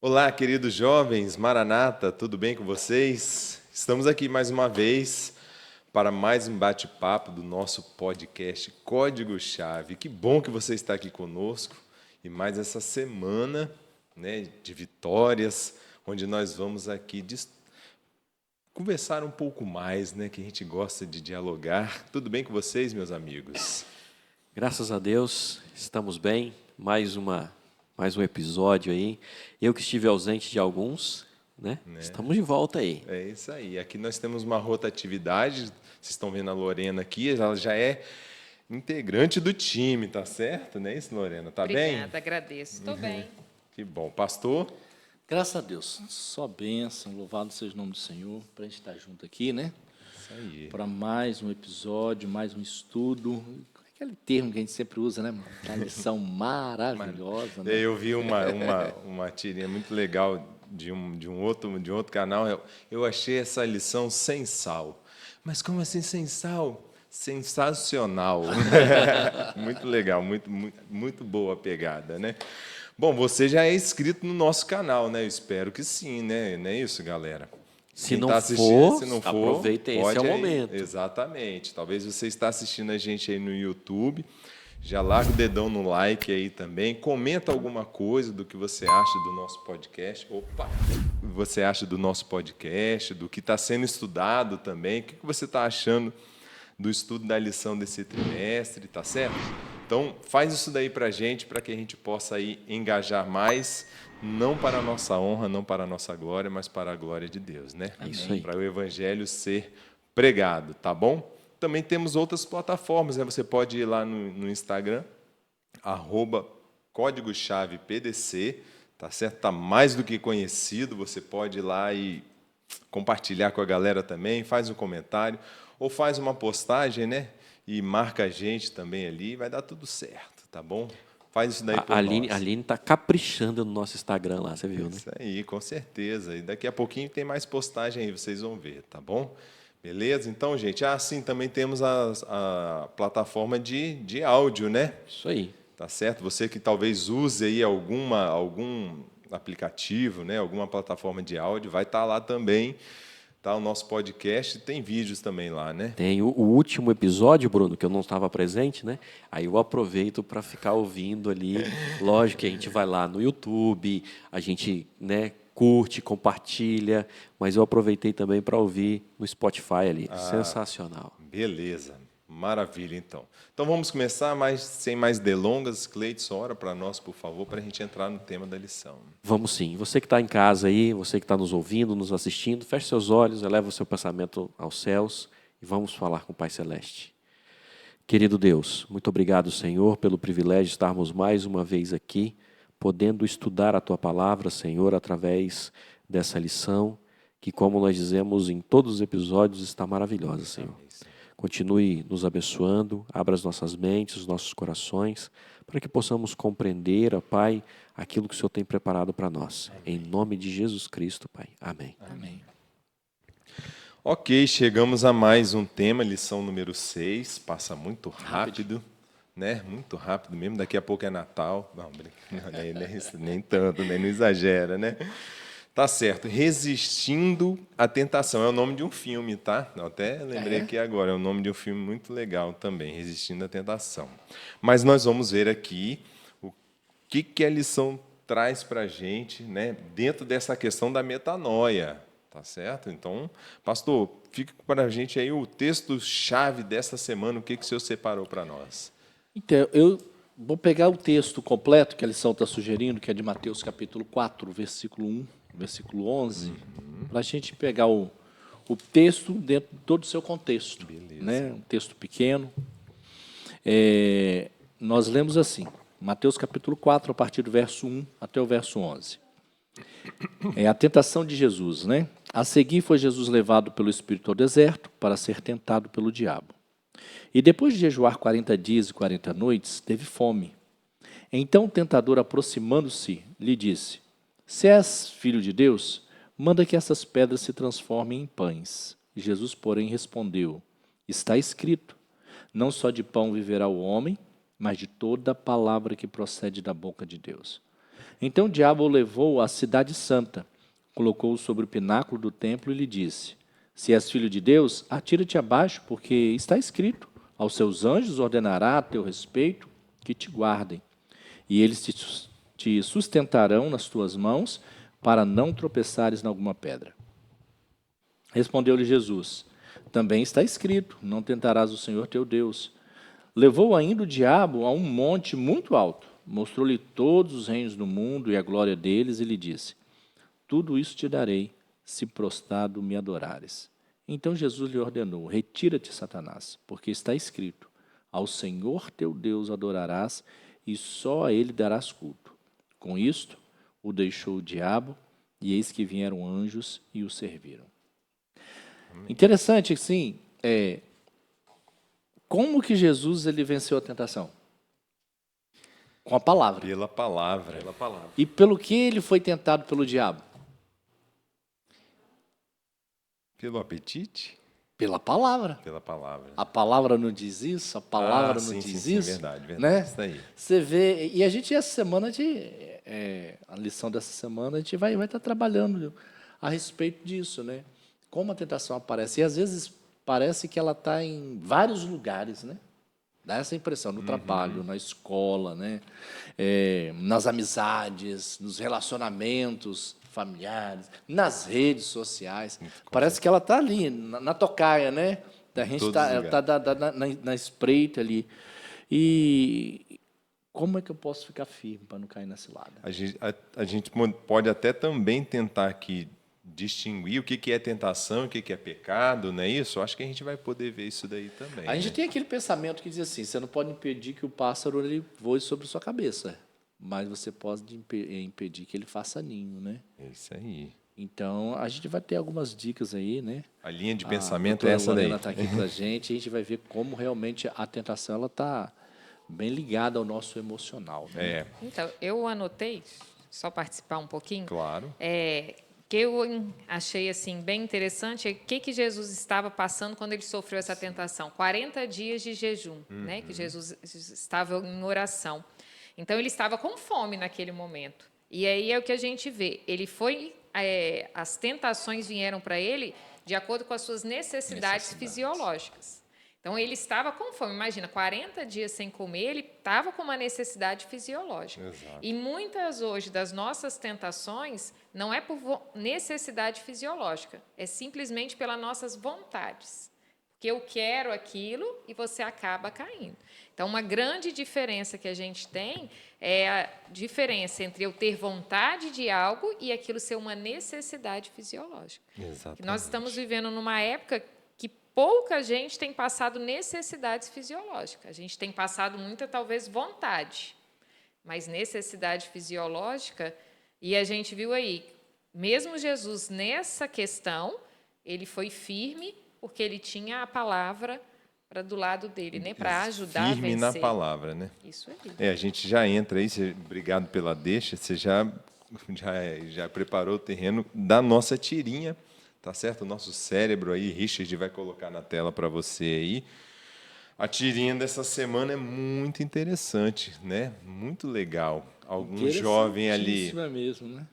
Olá, queridos jovens, Maranata, tudo bem com vocês? Estamos aqui mais uma vez para mais um bate-papo do nosso podcast Código Chave. Que bom que você está aqui conosco e mais essa semana, né, de vitórias, onde nós vamos aqui conversar um pouco mais, né, que a gente gosta de dialogar. Tudo bem com vocês, meus amigos? Graças a Deus, estamos bem. Mais um episódio aí. Eu que estive ausente de alguns, né? Estamos de volta aí. É isso aí. Aqui nós temos uma rotatividade. Vocês estão vendo a Lorena aqui, ela já é integrante do time, tá certo? Não é isso, Lorena? Tá bem? Obrigada, agradeço. Estou bem. Que bom. Pastor? Graças a Deus, só bênção, louvado seja o nome do Senhor, para a gente estar junto aqui, né? Isso aí. Para mais um episódio, mais um estudo, aquele termo que a gente sempre usa, né? Uma lição maravilhosa, né? Eu vi uma tirinha muito legal de um outro canal. Eu achei essa lição sem sal. Mas como assim sem sal? Sensacional. Muito legal, muito boa a pegada, né? Bom, você já é inscrito no nosso canal, né? Eu espero que sim, né? Não é isso, galera? Se Quem não tá for, se não for, aproveita, esse pode é o aí. momento. Exatamente. Talvez você está assistindo a gente aí no YouTube, já larga o dedão no like aí também, comenta alguma coisa do que você acha do nosso podcast. Opa! O que você acha do nosso podcast, do que está sendo estudado também, o que você está achando do estudo da lição desse trimestre, tá certo? Então, faz isso daí para que a gente possa aí engajar mais, não para a nossa honra, não para a nossa glória, mas para a glória de Deus, né? Isso aí. Para o evangelho ser pregado, tá bom? Também temos outras plataformas, né? Você pode ir lá no Instagram, @código-chave PDC, tá certo? Tá mais do que conhecido, você pode ir lá e compartilhar com a galera também, faz um comentário, ou faz uma postagem, né? E marca a gente também ali, vai dar tudo certo, tá bom? Faz isso daí por A Aline nós. está caprichando no nosso Instagram lá, você viu, né? Isso aí, com certeza. E daqui a pouquinho tem mais postagem aí, vocês vão ver, tá bom? Beleza? Então, gente, sim, também temos a plataforma de áudio, né? Isso aí. Tá certo? Você que talvez use aí algum aplicativo, né? Alguma plataforma de áudio, vai estar lá também, tá? O nosso podcast tem vídeos também lá, né? Tem o último episódio, Bruno, que eu não estava presente, né? Aí eu aproveito para ficar ouvindo ali. Lógico que a gente vai lá no YouTube, a gente, né, curte, compartilha, mas eu aproveitei também para ouvir no Spotify ali. Sensacional. Beleza. Maravilha, então. Então vamos começar, mas sem mais delongas. Cleiton, ora para nós, por favor, para a gente entrar no tema da lição. Vamos sim. Você que está em casa aí, você que está nos ouvindo, nos assistindo, feche seus olhos, eleva o seu pensamento aos céus e vamos falar com o Pai Celeste. Querido Deus, muito obrigado, Senhor, pelo privilégio de estarmos mais uma vez aqui, podendo estudar a Tua Palavra, Senhor, através dessa lição, que, como nós dizemos em todos os episódios, está maravilhosa, Senhor. Continue nos abençoando, abra as nossas mentes, os nossos corações, para que possamos compreender, ó Pai, aquilo que o Senhor tem preparado para nós. Amém. Em nome de Jesus Cristo, Pai. Amém. Amém. Ok, chegamos a mais um tema, lição número 6. Passa muito rápido, né? Muito rápido mesmo. Daqui a pouco é Natal. Não, nem tanto, nem não exagera, né? Tá certo. Resistindo à Tentação. É o nome de um filme, tá? Eu até lembrei aqui agora. É o nome de um filme muito legal também, Resistindo à Tentação. Mas nós vamos ver aqui o que a lição traz para a gente, né? Dentro dessa questão da metanoia. Tá certo? Então, pastor, fica para a gente aí o texto-chave dessa semana. O que o senhor separou para nós? Então, eu vou pegar o texto completo que a lição está sugerindo, que é de Mateus capítulo 4, versículo 1, versículo 11, para a gente pegar o texto dentro de todo o seu contexto. Beleza. Né? Um texto pequeno. Nós lemos assim, Mateus capítulo 4, a partir do verso 1 até o verso 11. É a tentação de Jesus, né? A seguir foi Jesus levado pelo Espírito ao deserto para ser tentado pelo diabo. E depois de jejuar 40 dias e 40 noites, teve fome. Então o tentador, aproximando-se, lhe disse: Se és filho de Deus, manda que essas pedras se transformem em pães. Jesus, porém, respondeu: Está escrito: Não só de pão viverá o homem, mas de toda palavra que procede da boca de Deus. Então o diabo o levou à cidade santa, colocou-o sobre o pináculo do templo e lhe disse: Se és filho de Deus, atira-te abaixo, porque está escrito: aos seus anjos ordenará a teu respeito que te guardem, e eles te sustentarão nas tuas mãos, para não tropeçares em alguma pedra. Respondeu-lhe Jesus: Também está escrito: Não tentarás o Senhor teu Deus. Levou ainda o diabo a um monte muito alto, mostrou-lhe todos os reinos do mundo e a glória deles, e lhe disse: Tudo isso te darei, se prostrado me adorares. Então Jesus lhe ordenou: Retira-te, Satanás, porque está escrito: Ao Senhor teu Deus adorarás, e só a ele darás culto. Com isto, o deixou o diabo, e eis que vieram anjos e o serviram. Interessante, sim, como que Jesus ele venceu a tentação? Com a palavra. Pela palavra. E pelo que ele foi tentado pelo diabo? Pelo apetite? Pela palavra. Pela palavra. A palavra não diz isso, a palavra não sim, diz sim, isso. verdade. Né? Isso aí. Você vê, e a gente essa semana, a lição dessa semana, a gente vai estar trabalhando a respeito disso, né? Como a tentação aparece. E às vezes parece que ela está em vários lugares, né? Dá essa impressão, no trabalho, na escola, né? Nas amizades, nos relacionamentos familiares, nas redes sociais. Parece que ela está ali, na tocaia, né? A gente está na espreita ali. E como é que eu posso ficar firme para não cair na cilada? A gente pode até também tentar aqui distinguir o que é tentação, o que é pecado, não é isso? Eu acho que a gente vai poder ver isso daí também. A gente tem aquele pensamento que diz assim: você não pode impedir que o pássaro ele voe sobre sua cabeça, mas você pode impedir que ele faça ninho, né? É isso aí. Então, a gente vai ter algumas dicas aí, né? A linha de pensamento é A essa daí. Lorena está aqui para a gente vai ver como realmente a tentação ela está bem ligada ao nosso emocional. Né? Então, eu anotei, só participar um pouquinho. Claro. Que eu achei assim bem interessante é o que Jesus estava passando quando ele sofreu essa tentação. 40 dias de jejum, né? Que Jesus estava em oração. Então, ele estava com fome naquele momento. E aí é o que a gente vê. Ele foi... as tentações vieram para ele de acordo com as suas necessidades fisiológicas. Então, ele estava com fome. Imagina, 40 dias sem comer, ele estava com uma necessidade fisiológica. Exato. E muitas hoje das nossas tentações não é por necessidade fisiológica, é simplesmente pelas nossas vontades. Porque eu quero aquilo e você acaba caindo. Então, uma grande diferença que a gente tem é a diferença entre eu ter vontade de algo e aquilo ser uma necessidade fisiológica. Exatamente. Nós estamos vivendo numa época que pouca gente tem passado necessidades fisiológicas. A gente tem passado muita, talvez, vontade, mas necessidade fisiológica. E a gente viu aí, mesmo Jesus nessa questão, ele foi firme, porque ele tinha a palavra do lado dele, né, para ajudar a vencer. Firme na palavra, né? Isso aí. A gente já entra aí, obrigado pela deixa, você já preparou o terreno da nossa tirinha, tá certo? O nosso cérebro aí, Richard vai colocar na tela para você aí. A tirinha dessa semana é muito interessante, né? Muito legal. Algum jovem ali, mesmo, né?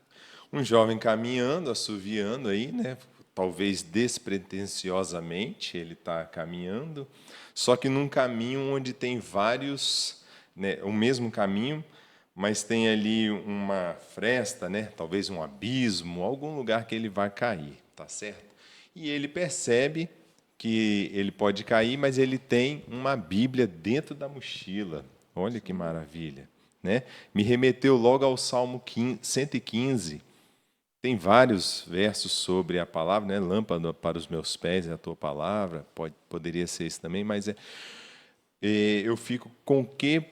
um jovem caminhando, assoviando aí, né? Talvez despretensiosamente ele está caminhando, só que num caminho onde tem vários, né, o mesmo caminho, mas tem ali uma fresta, né, talvez um abismo, algum lugar que ele vai cair, tá certo? E ele percebe que ele pode cair, mas ele tem uma Bíblia dentro da mochila. Olha que maravilha, né? Me remeteu logo ao Salmo 115. Tem vários versos sobre a palavra, né? Lâmpada para os meus pés é a tua palavra, poderia ser isso também, mas eu fico com que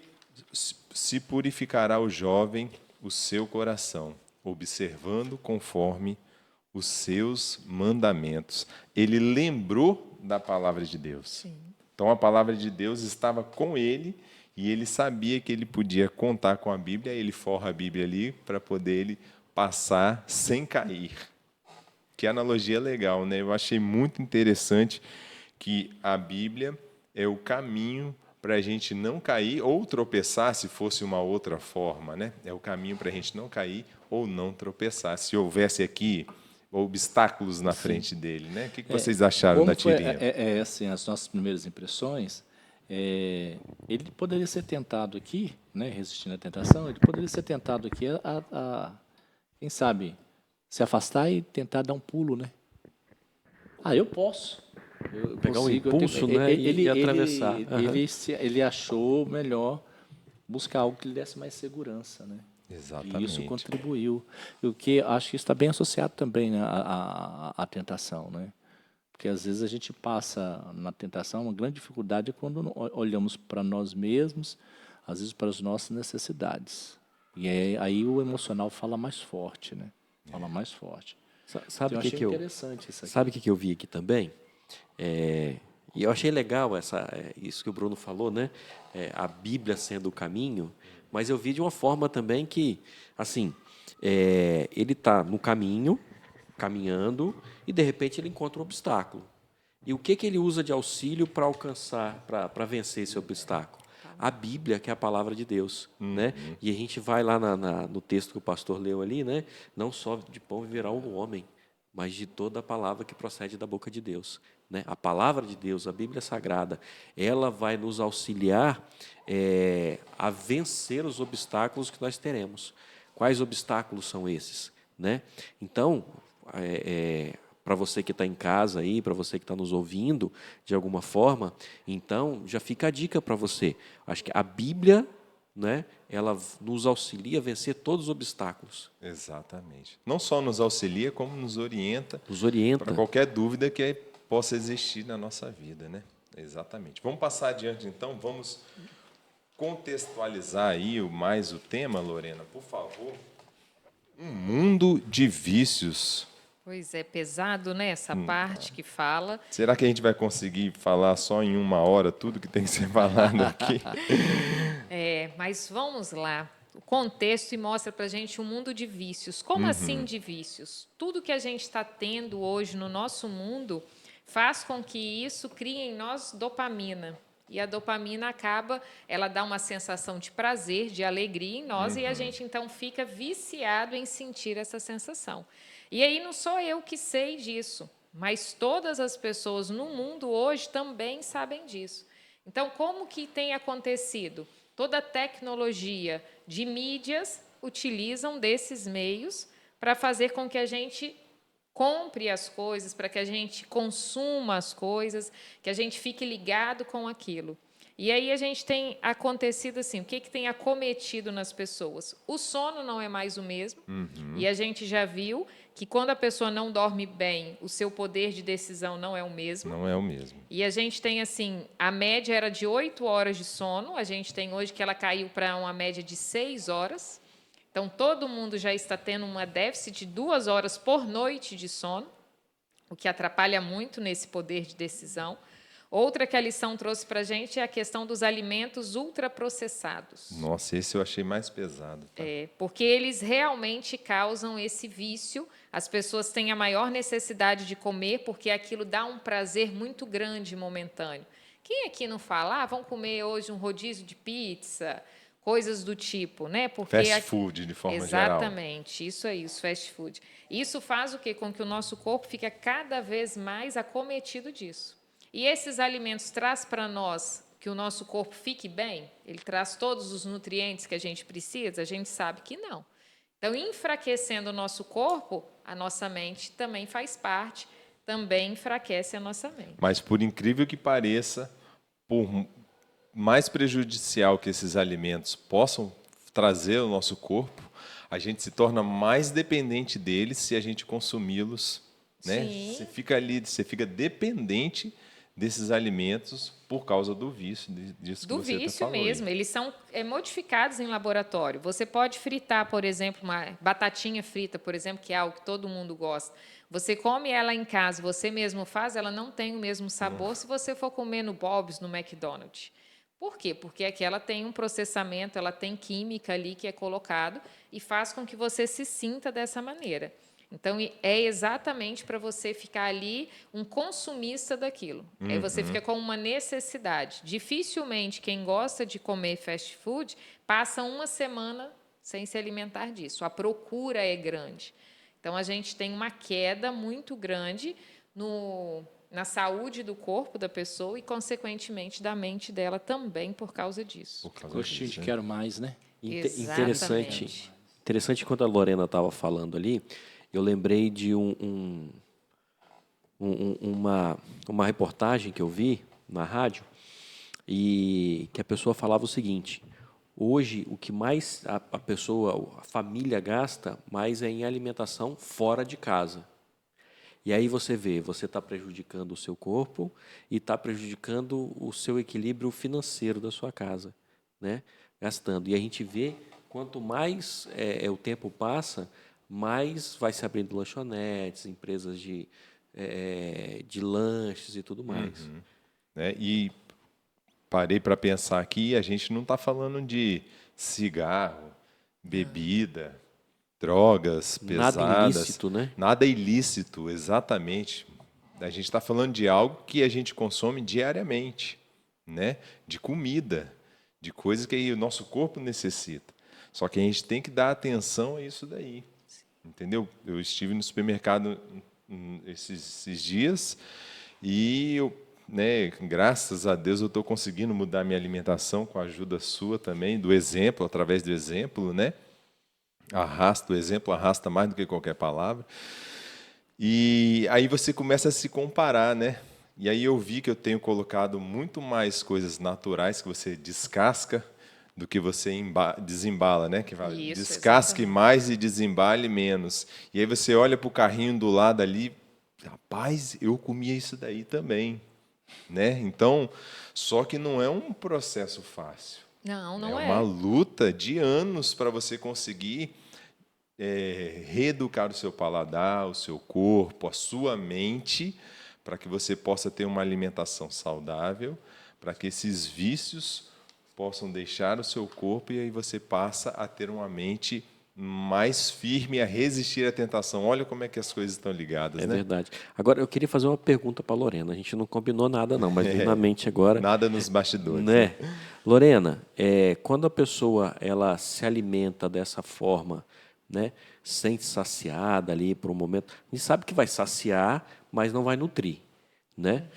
se purificará o jovem o seu coração, observando conforme os seus mandamentos. Ele lembrou da palavra de Deus. Sim. Então a palavra de Deus estava com ele e ele sabia que ele podia contar com a Bíblia, ele forra a Bíblia ali para poder ele passar sem cair. Que analogia legal, né? Eu achei muito interessante que a Bíblia é o caminho para a gente não cair ou tropeçar, se fosse uma outra forma, né? É o caminho para a gente não cair ou não tropeçar. Se houvesse aqui obstáculos na frente dele, né? O que vocês acharam Como da foi, tirinha? assim, as nossas primeiras impressões, ele poderia ser tentado aqui, né, resistindo à tentação, ele poderia ser tentado aqui quem sabe, se afastar e tentar dar um pulo, né? Eu posso. Eu Pegar um consigo. impulso, né, e atravessar. Aham. Ele achou melhor buscar algo que lhe desse mais segurança, né? E Exatamente. isso contribuiu. O que acho que está bem associado também, né, à tentação, né? Porque às vezes a gente passa na tentação, uma grande dificuldade é quando olhamos para nós mesmos, às vezes para as nossas necessidades. E aí o emocional fala mais forte, né? Fala mais forte. Sabe Então, o que achei que eu interessante isso aqui. sabe o que que eu vi aqui também? E eu achei legal isso que o Bruno falou, né? A Bíblia sendo o caminho, mas eu vi de uma forma também que, assim, ele está no caminho, caminhando, e de repente ele encontra um obstáculo. E o que ele usa de auxílio para alcançar, para vencer esse obstáculo? A Bíblia, que é a palavra de Deus, né? E a gente vai lá no texto que o pastor leu ali, né? Não só de pão viverá o homem, mas de toda a palavra que procede da boca de Deus, né? A palavra de Deus, a Bíblia Sagrada, ela vai nos auxiliar a vencer os obstáculos que nós teremos. Quais obstáculos são esses, né? Então, para você que está em casa aí, para você que está nos ouvindo de alguma forma, então já fica a dica para você. Acho que a Bíblia, né, ela nos auxilia a vencer todos os obstáculos. Exatamente. Não só nos auxilia, como nos orienta Nos orienta. para qualquer dúvida que possa existir na nossa vida, né? Exatamente. Vamos passar adiante, então. Vamos contextualizar aí mais o tema, Lorena, por favor. Um mundo de vícios. Pois é, pesado, né? Essa parte que fala. Será que a gente vai conseguir falar só em 1 hora tudo que tem que ser falado aqui? Mas vamos lá. O contexto e mostra para a gente um mundo de vícios. Como assim de vícios? Tudo que a gente está tendo hoje no nosso mundo faz com que isso crie em nós dopamina. E a dopamina ela dá uma sensação de prazer, de alegria em nós, e a gente então fica viciado em sentir essa sensação. E aí não sou eu que sei disso, mas todas as pessoas no mundo hoje também sabem disso. Então, como que tem acontecido? Toda a tecnologia de mídias utilizam desses meios para fazer com que a gente compre as coisas, para que a gente consuma as coisas, que a gente fique ligado com aquilo. E aí a gente tem acontecido assim, o que tem acometido nas pessoas? O sono não é mais o mesmo, e a gente já viu que quando a pessoa não dorme bem, o seu poder de decisão não é o mesmo. Não é o mesmo. E a gente tem assim, a média era de 8 horas de sono, a gente tem hoje que ela caiu para uma média de 6 horas. Então, todo mundo já está tendo uma déficit de 2 horas por noite de sono, o que atrapalha muito nesse poder de decisão. Outra que a lição trouxe para a gente é a questão dos alimentos ultraprocessados. Nossa, esse eu achei mais pesado. Tá? Porque eles realmente causam esse vício. As pessoas têm a maior necessidade de comer, porque aquilo dá um prazer muito grande momentâneo. Quem aqui não fala, vamos comer hoje um rodízio de pizza, coisas do tipo, né? Porque Fast food, de forma geral. Exatamente, isso aí, os fast food. Isso faz o quê? Com que o nosso corpo fique cada vez mais acometido disso. E esses alimentos traz para nós que o nosso corpo fique bem? Ele traz todos os nutrientes que a gente precisa? A gente sabe que não. Então, enfraquecendo o nosso corpo, a nossa mente também faz parte, também enfraquece a nossa mente. Mas, por incrível que pareça, por mais prejudicial que esses alimentos possam trazer ao nosso corpo, a gente se torna mais dependente deles se a gente consumi-los, né? Sim. Você fica dependente desses alimentos por causa do vício, disso que Do você tá vício falou aí. mesmo, eles são modificados em laboratório. Você pode fritar, por exemplo, uma batatinha frita, por exemplo, que é algo que todo mundo gosta. Você come ela em casa, você mesmo faz, ela não tem o mesmo sabor se você for comer no Bob's, no McDonald's. Por quê? Porque aqui ela tem um processamento, ela tem química ali que é colocado e faz com que você se sinta dessa maneira. Então, é exatamente para você ficar ali um consumista daquilo. Aí você fica com uma necessidade. Dificilmente quem gosta de comer fast food passa uma semana sem se alimentar disso. A procura é grande. Então, a gente tem uma queda muito grande na saúde do corpo da pessoa e, consequentemente, da mente dela também por causa disso. Por causa Gostinho disso, de né? quero mais, né? Exatamente. Interessante quando a Lorena estava falando ali, eu lembrei de uma reportagem que eu vi na rádio e que a pessoa falava o seguinte: hoje o que mais a pessoa, a família gasta mais é em alimentação fora de casa. E aí você vê, você está prejudicando o seu corpo e está prejudicando o seu equilíbrio financeiro da sua casa, né? Gastando. E a gente vê, quanto mais o tempo passa, mais vai se abrindo lanchonetes, empresas de lanches e tudo mais. Né? E parei para pensar aqui, a gente não está falando de cigarro, bebida, drogas Nada pesadas, ilícito, né? nada ilícito, exatamente. A gente está falando de algo que a gente consome diariamente, né? De comida, de coisas que o nosso corpo necessita. Só que a gente tem que dar atenção a isso daí, entendeu? Eu estive no supermercado esses dias e eu, né, graças a Deus eu estou conseguindo mudar minha alimentação com a ajuda sua também, do exemplo, através do exemplo, né? O exemplo arrasta mais do que qualquer palavra. E aí você começa a se comparar, né? E aí eu vi que eu tenho colocado muito mais coisas naturais que você descasca do que você desembala, né? Que fala, Isso, descasque exatamente. mais e desembale menos. E aí você olha para o carrinho do lado ali, rapaz, eu comia isso daí também, né? Então, só que não é um processo fácil. Não, É não uma é. luta de anos para você conseguir reeducar o seu paladar, o seu corpo, a sua mente, para que você possa ter uma alimentação saudável, para que esses vícios possam deixar o seu corpo e aí você passa a ter uma mente mais firme a resistir à tentação. Olha como é que as coisas estão ligadas, É né? verdade. Agora, eu queria fazer uma pergunta para a Lorena. A gente não combinou nada, não, mas veio na mente agora. Nada nos bastidores, né? Né? Lorena, quando a pessoa ela se alimenta dessa forma, né, sente saciada ali por um momento, a gente sabe que vai saciar, mas não vai nutrir, né?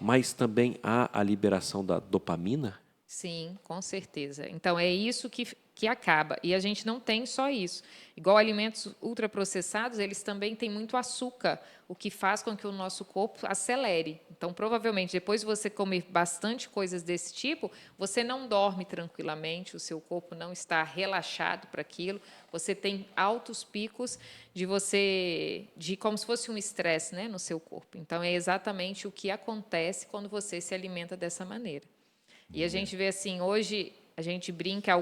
Mas também há a liberação da dopamina. Sim, com certeza. Então, é isso que acaba. E a gente não tem só isso. Igual alimentos ultraprocessados, eles também têm muito açúcar, o que faz com que o nosso corpo acelere. Então, provavelmente, depois de você comer bastante coisas desse tipo, você não dorme tranquilamente, o seu corpo não está relaxado para aquilo, você tem altos picos de como se fosse um estresse, né, no seu corpo. Então, é exatamente o que acontece quando você se alimenta dessa maneira. E a gente vê assim, hoje a gente brinca,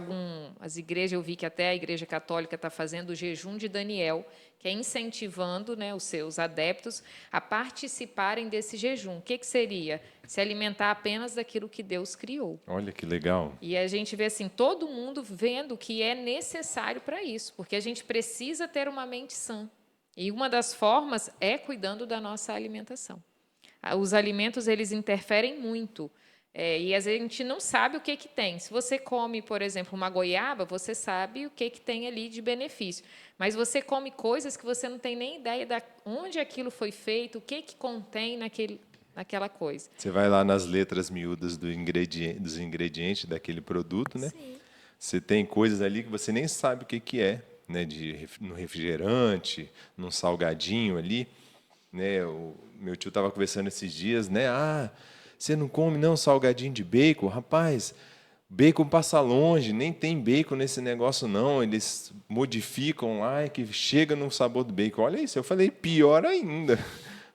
as igrejas, eu vi que até a Igreja Católica está fazendo o jejum de Daniel, que é incentivando, né, os seus adeptos a participarem desse jejum. O que seria? Se alimentar apenas daquilo que Deus criou. Olha que legal. E a gente vê assim, todo mundo vendo que é necessário para isso, porque a gente precisa ter uma mente sã. E uma das formas é cuidando da nossa alimentação. Os alimentos, eles interferem muito. E às vezes a gente não sabe o que tem. Se você come, por exemplo, uma goiaba, você sabe o que tem ali de benefício. Mas você come coisas que você não tem nem ideia de onde aquilo foi feito, o que contém naquela coisa. Você vai lá nas letras miúdas dos ingredientes daquele produto, né? Sim. Você tem coisas ali que você nem sabe o que é, né? No refrigerante, num salgadinho ali, né? O meu tio estava conversando esses dias, né? Ah, você não come não salgadinho de bacon? Rapaz, bacon passa longe, nem tem bacon nesse negócio não. Eles modificam lá que chega no sabor do bacon. Olha isso, eu falei, pior ainda,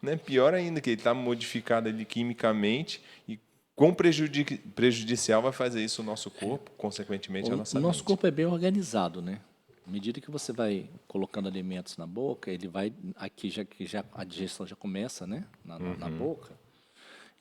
né? Pior ainda, que ele está modificado ali quimicamente e quão prejudicial vai fazer isso o nosso corpo, consequentemente a O nossa nosso mente. corpo é bem organizado, né? À medida que você vai colocando alimentos na boca, ele vai aqui já a digestão já começa, né? Na boca.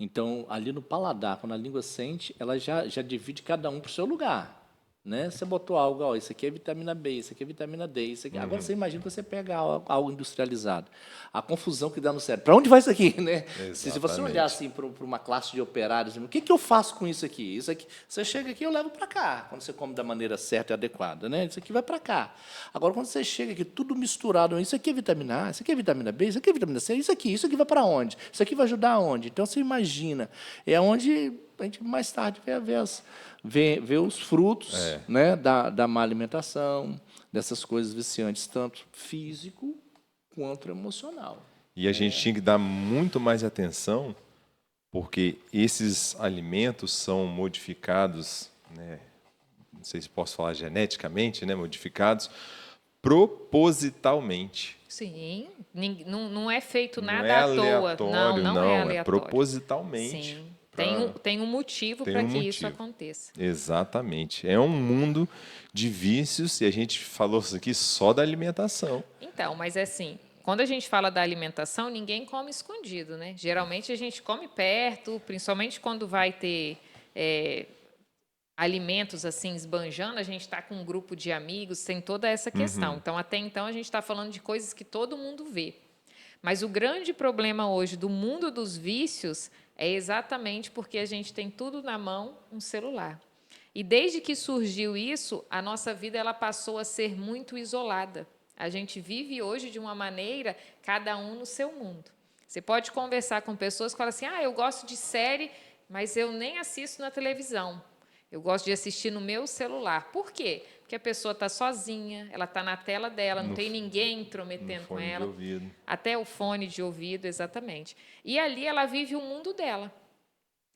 Então, ali no paladar, quando a língua sente, ela já divide cada um para o seu lugar. Né? Você botou algo, ó, isso aqui é vitamina B, isso aqui é vitamina D, isso aqui. Agora você imagina que você pega algo industrializado. A confusão que dá no cérebro. Para onde vai isso aqui? Né? Se você olhar assim para uma classe de operários, o que eu faço com isso aqui? Isso aqui, você chega aqui, eu levo para cá, quando você come da maneira certa e adequada. Né? Isso aqui vai para cá. Agora, quando você chega aqui, tudo misturado, isso aqui é vitamina A, isso aqui é vitamina B, isso aqui é vitamina C, isso aqui vai para onde? Isso aqui vai ajudar aonde? Então, você imagina. É onde a gente mais tarde ver os frutos né, da má alimentação, dessas coisas viciantes, tanto físico quanto emocional. E a gente tinha que dar muito mais atenção, porque esses alimentos são modificados, né, não sei se posso falar geneticamente, né, modificados propositalmente. Sim, não é feito Não nada é à toa. aleatório, Não é aleatório. Propositalmente. Sim, tem um motivo Tem para um que isso motivo. aconteça. Exatamente. É um mundo de vícios e a gente falou isso aqui só da alimentação. Então, mas é assim, quando a gente fala da alimentação, ninguém come escondido, né? Geralmente a gente come perto, principalmente quando vai ter alimentos assim esbanjando, a gente está com um grupo de amigos, tem toda essa questão. Então, até então, a gente está falando de coisas que todo mundo vê. Mas o grande problema hoje do mundo dos vícios é exatamente porque a gente tem tudo na mão, um celular. E desde que surgiu isso, a nossa vida ela passou a ser muito isolada. A gente vive hoje de uma maneira, cada um no seu mundo. Você pode conversar com pessoas que falam assim, eu gosto de série, mas eu nem assisto na televisão. Eu gosto de assistir no meu celular. Por quê? Porque a pessoa está sozinha, ela está na tela dela, não tem ninguém intrometendo com ela. No fone de ouvido. Até o fone de ouvido, exatamente. E ali ela vive o mundo dela.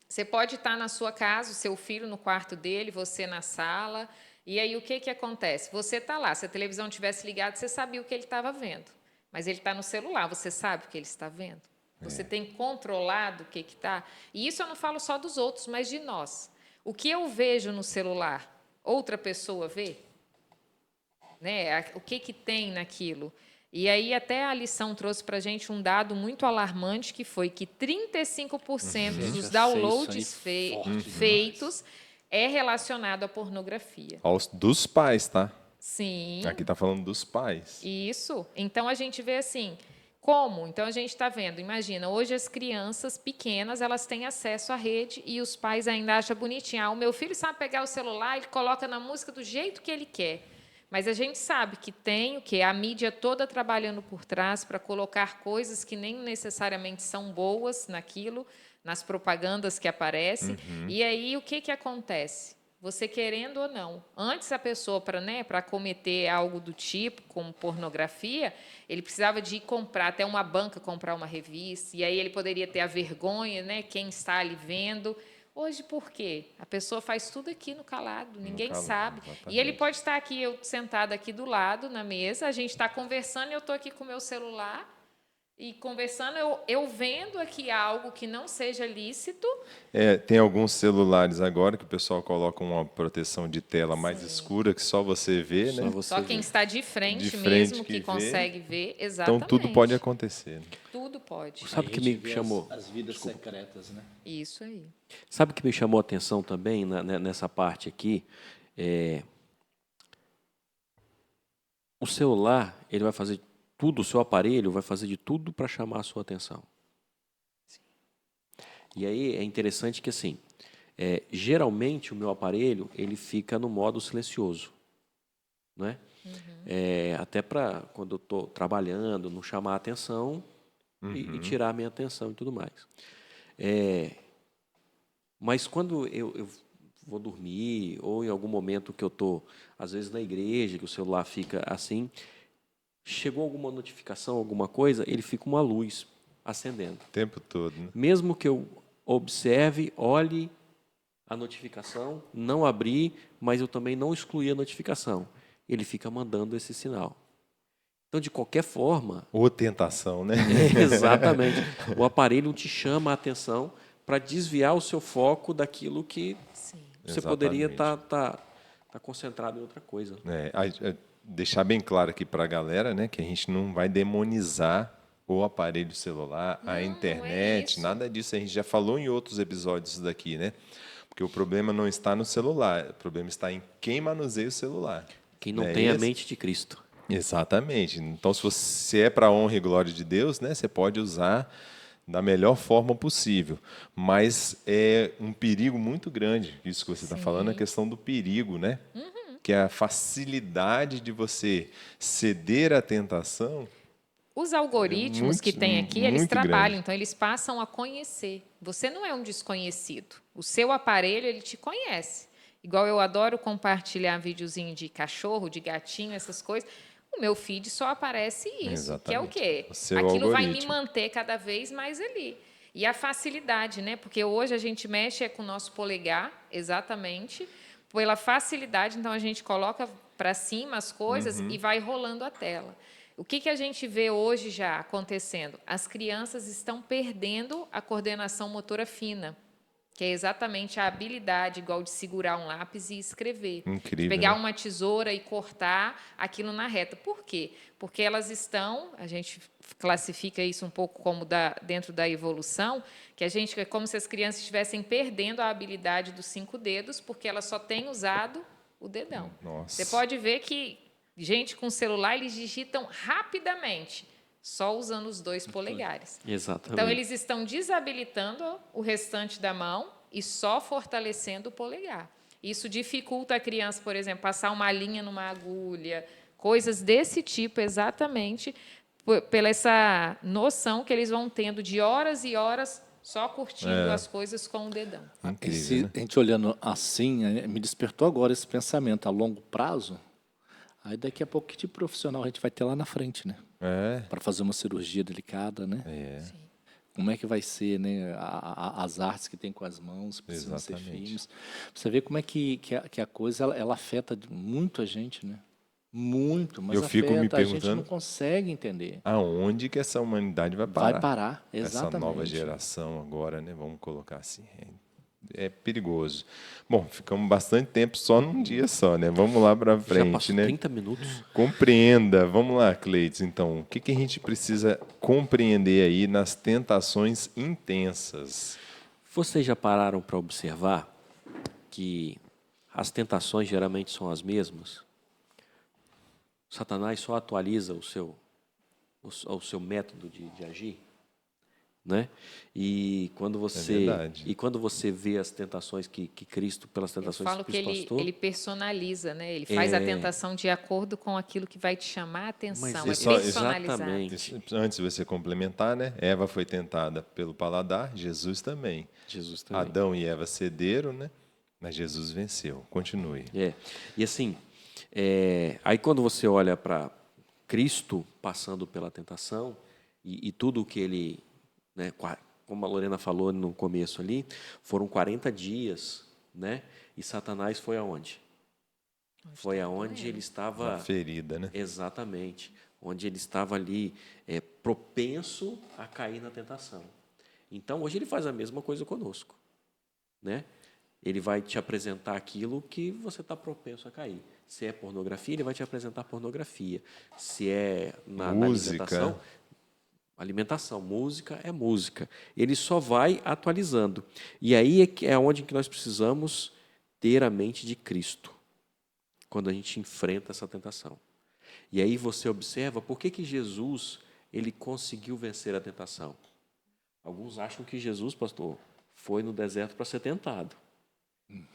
Você pode estar na sua casa, o seu filho no quarto dele, você na sala. E aí o que acontece? Você está lá, se a televisão tivesse ligada, você sabia o que ele estava vendo. Mas ele está no celular, você sabe o que ele está vendo. Você tem controlado o que está. E isso eu não falo só dos outros, mas de nós. O que eu vejo no celular, outra pessoa vê? Né? O que tem naquilo? E aí até a lição trouxe para a gente um dado muito alarmante, que foi que 35% dos downloads feitos é relacionado à pornografia. Dos pais, tá? Sim. Aqui está falando dos pais. Isso. Então, a gente vê assim, como? Então, a gente está vendo, imagina, hoje as crianças pequenas, elas têm acesso à rede e os pais ainda acham bonitinho. O meu filho sabe pegar o celular, ele coloca na música do jeito que ele quer. Mas a gente sabe que tem a mídia toda trabalhando por trás para colocar coisas que nem necessariamente são boas naquilo, nas propagandas que aparecem. E aí, o que acontece? Você querendo ou não, antes a pessoa, para cometer algo do tipo, como pornografia, ele precisava de ir comprar, até uma banca comprar uma revista, e aí ele poderia ter a vergonha, né, quem está ali vendo. Hoje, por quê? A pessoa faz tudo aqui no calado, ninguém sabe. Exatamente. E ele pode estar aqui, eu sentada aqui do lado, na mesa, a gente está conversando, e eu estou aqui com o meu celular, e conversando, eu vendo aqui algo que não seja lícito. Tem alguns celulares agora que o pessoal coloca uma proteção de tela mais escura, que só você vê, né? Só quem está de frente mesmo que consegue ver. Exatamente. Então, tudo pode acontecer. Tudo pode. Sabe o que me chamou? As vidas secretas, né? Isso aí. Sabe o que me chamou a atenção também nessa parte aqui? O celular, ele vai fazer tudo, o seu aparelho vai fazer de tudo para chamar a sua atenção. Sim. E aí é interessante que, assim, geralmente o meu aparelho ele fica no modo silencioso, né? Até para quando eu estou trabalhando, não chamar a atenção e tirar a minha atenção e tudo mais. Mas quando eu vou dormir ou em algum momento que eu estou, às vezes na igreja, que o celular fica assim, chegou alguma notificação, alguma coisa, ele fica uma luz acendendo. O tempo todo, né? Mesmo que eu observe, olhe a notificação, não abri, mas eu também não excluí a notificação. Ele fica mandando esse sinal. Então, de qualquer forma... Ou tentação, né? Exatamente. O aparelho te chama a atenção para desviar o seu foco daquilo que você poderia estar concentrado em outra coisa. Deixar bem claro aqui para a galera, né, que a gente não vai demonizar o aparelho celular, a internet, nada disso. A gente já falou em outros episódios daqui, né? Porque o problema não está no celular, o problema está em quem manuseia o celular. Quem não Né? tem a Esse- mente de Cristo. Exatamente. Então, se você é para a honra e glória de Deus, né, você pode usar da melhor forma possível. Mas é um perigo muito grande, isso que você está falando, a questão do perigo, né? Que é a facilidade de você ceder à tentação Os algoritmos que tem aqui, eles muito trabalham, grande. então eles passam a conhecer. Você não é um desconhecido. O seu aparelho, ele te conhece. Igual eu adoro compartilhar videozinho de cachorro, de gatinho, essas coisas. O meu feed só aparece isso, que é o Exatamente. quê? O seu Aquilo vai me algoritmo. manter cada vez mais ali. E a facilidade, né? Porque hoje a gente mexe com o nosso polegar, exatamente, pela facilidade, então a gente coloca para cima as coisas e vai rolando a tela. O que a gente vê hoje já acontecendo? As crianças estão perdendo a coordenação motora fina, que é exatamente a habilidade igual de segurar um lápis e escrever. De Incrível, pegar né? uma tesoura e cortar aquilo na reta. Por quê? Porque elas estão, a gente classifica isso um pouco como dentro da evolução, que a gente é como se as crianças estivessem perdendo a habilidade dos 5 dedos, porque elas só têm usado o dedão. Nossa. Você pode ver que gente com celular, eles digitam rapidamente, só usando os 2 polegares. Exatamente. Então, eles estão desabilitando o restante da mão e só fortalecendo o polegar. Isso dificulta a criança, por exemplo, passar uma linha numa agulha, coisas desse tipo, exatamente pela essa noção que eles vão tendo de horas e horas só curtindo as coisas com o dedão. Incrível, né? A gente olhando assim, me despertou agora esse pensamento a longo prazo. Aí daqui a pouco que tipo profissional a gente vai ter lá na frente, né? É, Para fazer uma cirurgia delicada, né? Sim. Como é que vai ser, né? As artes que tem com as mãos, precisam ser Exatamente. firmes. Você vê como é que a coisa ela afeta muito a gente, né? Muito, mas Eu fico me afeta, a gente perguntando não consegue entender. aonde que essa humanidade vai parar. Vai parar, Essa exatamente. nova geração agora, né? Vamos colocar assim. É perigoso. Bom, ficamos bastante tempo só num dia só, né? Vamos lá para Já frente, passou né? 30 minutos. Compreenda. Vamos lá, Cleiton. Então, o que a gente precisa compreender aí nas tentações intensas? Vocês já pararam para observar que as tentações geralmente são as mesmas? Satanás só atualiza o seu método de agir, né? E quando você vê as tentações que Cristo, pelas Eu tentações falo que que Cristo passou, ele personaliza, né? Ele faz a tentação de acordo com aquilo que vai te chamar a atenção. Mas É personalizado. exatamente. Antes de você complementar, né? Eva foi tentada pelo paladar, Jesus também. Jesus também. Adão e Eva cederam, né? Mas Jesus venceu. Continue. E assim, aí quando você olha para Cristo passando pela tentação e tudo o que ele, né, como a Lorena falou no começo ali, foram 40 dias, né? E Satanás foi aonde? Foi aonde ele estava Na ferida, né? exatamente, onde ele estava ali propenso a cair na tentação. Então hoje ele faz a mesma coisa conosco, né? Ele vai te apresentar aquilo que você está propenso a cair. Se é pornografia, ele vai te apresentar pornografia. Se é na Música. alimentação, música é música. Ele só vai atualizando. E aí é onde que nós precisamos ter a mente de Cristo, quando a gente enfrenta essa tentação. E aí você observa por que Jesus ele conseguiu vencer a tentação. Alguns acham que Jesus, pastor, foi no deserto para ser tentado.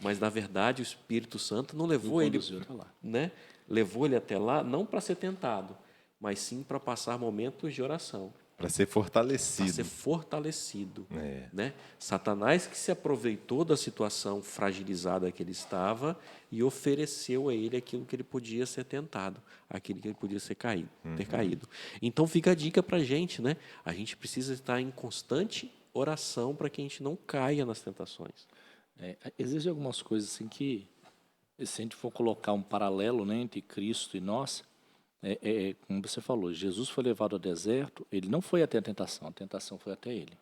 Mas, na verdade, o Espírito Santo não levou ele, Conduziu lá. né? Levou ele até lá, não para ser tentado, mas sim para passar momentos de oração, Para ser para fortalecido. ser fortalecido. É. Né? Satanás que se aproveitou da situação fragilizada que ele estava e ofereceu a ele aquilo que ele podia ser tentado, aquilo que ele podia ser ter caído. Então, fica a dica para a gente, né? A gente precisa estar em constante oração para que a gente não caia nas tentações. Existem algumas coisas assim que, se a gente for colocar um paralelo, né, entre Cristo e nós, como você falou, Jesus foi levado ao deserto, ele não foi até a tentação foi até ele.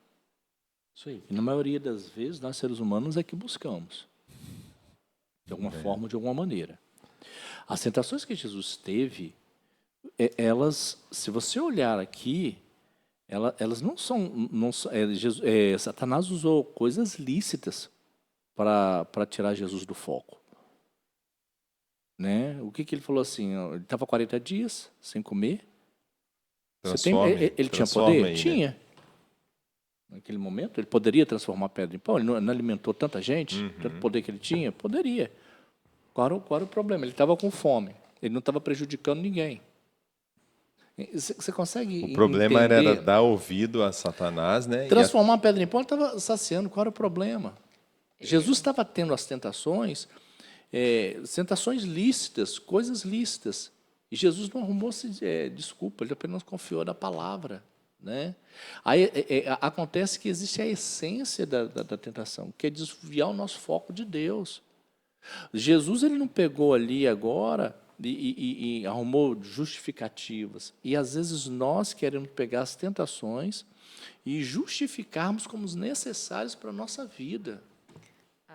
Isso aí. E na maioria das vezes, nós seres humanos é que buscamos, de alguma forma ou de alguma maneira. As tentações que Jesus teve, elas, se você olhar aqui, elas não são Satanás usou coisas lícitas para tirar Jesus do foco. Né? O que ele falou assim? Ele estava 40 dias sem comer. Ele tinha poder? Aí, tinha. Né? Naquele momento, ele poderia transformar pedra em pão? Ele não alimentou tanta gente? Tanto poder que ele tinha? Poderia. Qual era o problema? Ele estava com fome. Ele não estava prejudicando ninguém. Você consegue O problema entender? era dar ouvido a Satanás, né? Transformar a pedra em pão, ele estava saciando. Qual era o problema? Jesus estava tendo as tentações, tentações lícitas, coisas lícitas. E Jesus não arrumou desculpa, ele apenas confiou na palavra. Né? Aí acontece que existe a essência da tentação, que é desviar o nosso foco de Deus. Jesus ele não pegou ali agora e arrumou justificativas. E às vezes nós queremos pegar as tentações e justificarmos como necessários para a nossa vida.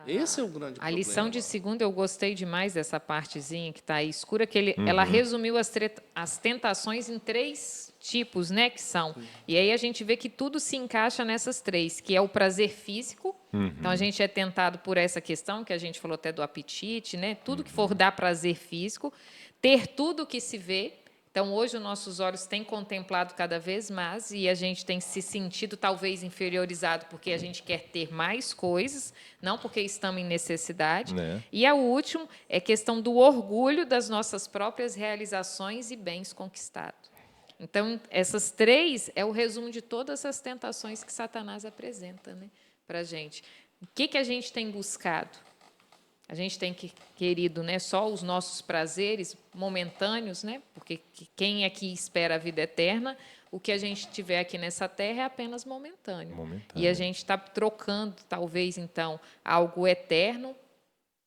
Esse é o grande problema. A lição de segunda, eu gostei demais dessa partezinha que está aí escura, que ela resumiu as tentações em 3 tipos, né, que são. E aí a gente vê que tudo se encaixa nessas 3, que é o prazer físico. Então, a gente é tentado por essa questão, que a gente falou até do apetite, né? Tudo que for dar prazer físico. Ter tudo que se vê. Então, hoje, os nossos olhos têm contemplado cada vez mais e a gente tem se sentido, talvez, inferiorizado porque a gente quer ter mais coisas, não porque estamos em necessidade. E o último é questão do orgulho das nossas próprias realizações e bens conquistados. Então, essas 3 é o resumo de todas as tentações que Satanás apresenta, né, para a gente. O que a gente tem buscado? A gente tem querido, né, só os nossos prazeres momentâneos, né, porque quem aqui espera a vida eterna, o que a gente tiver aqui nessa terra é apenas momentâneo. E a gente está trocando, talvez, então, algo eterno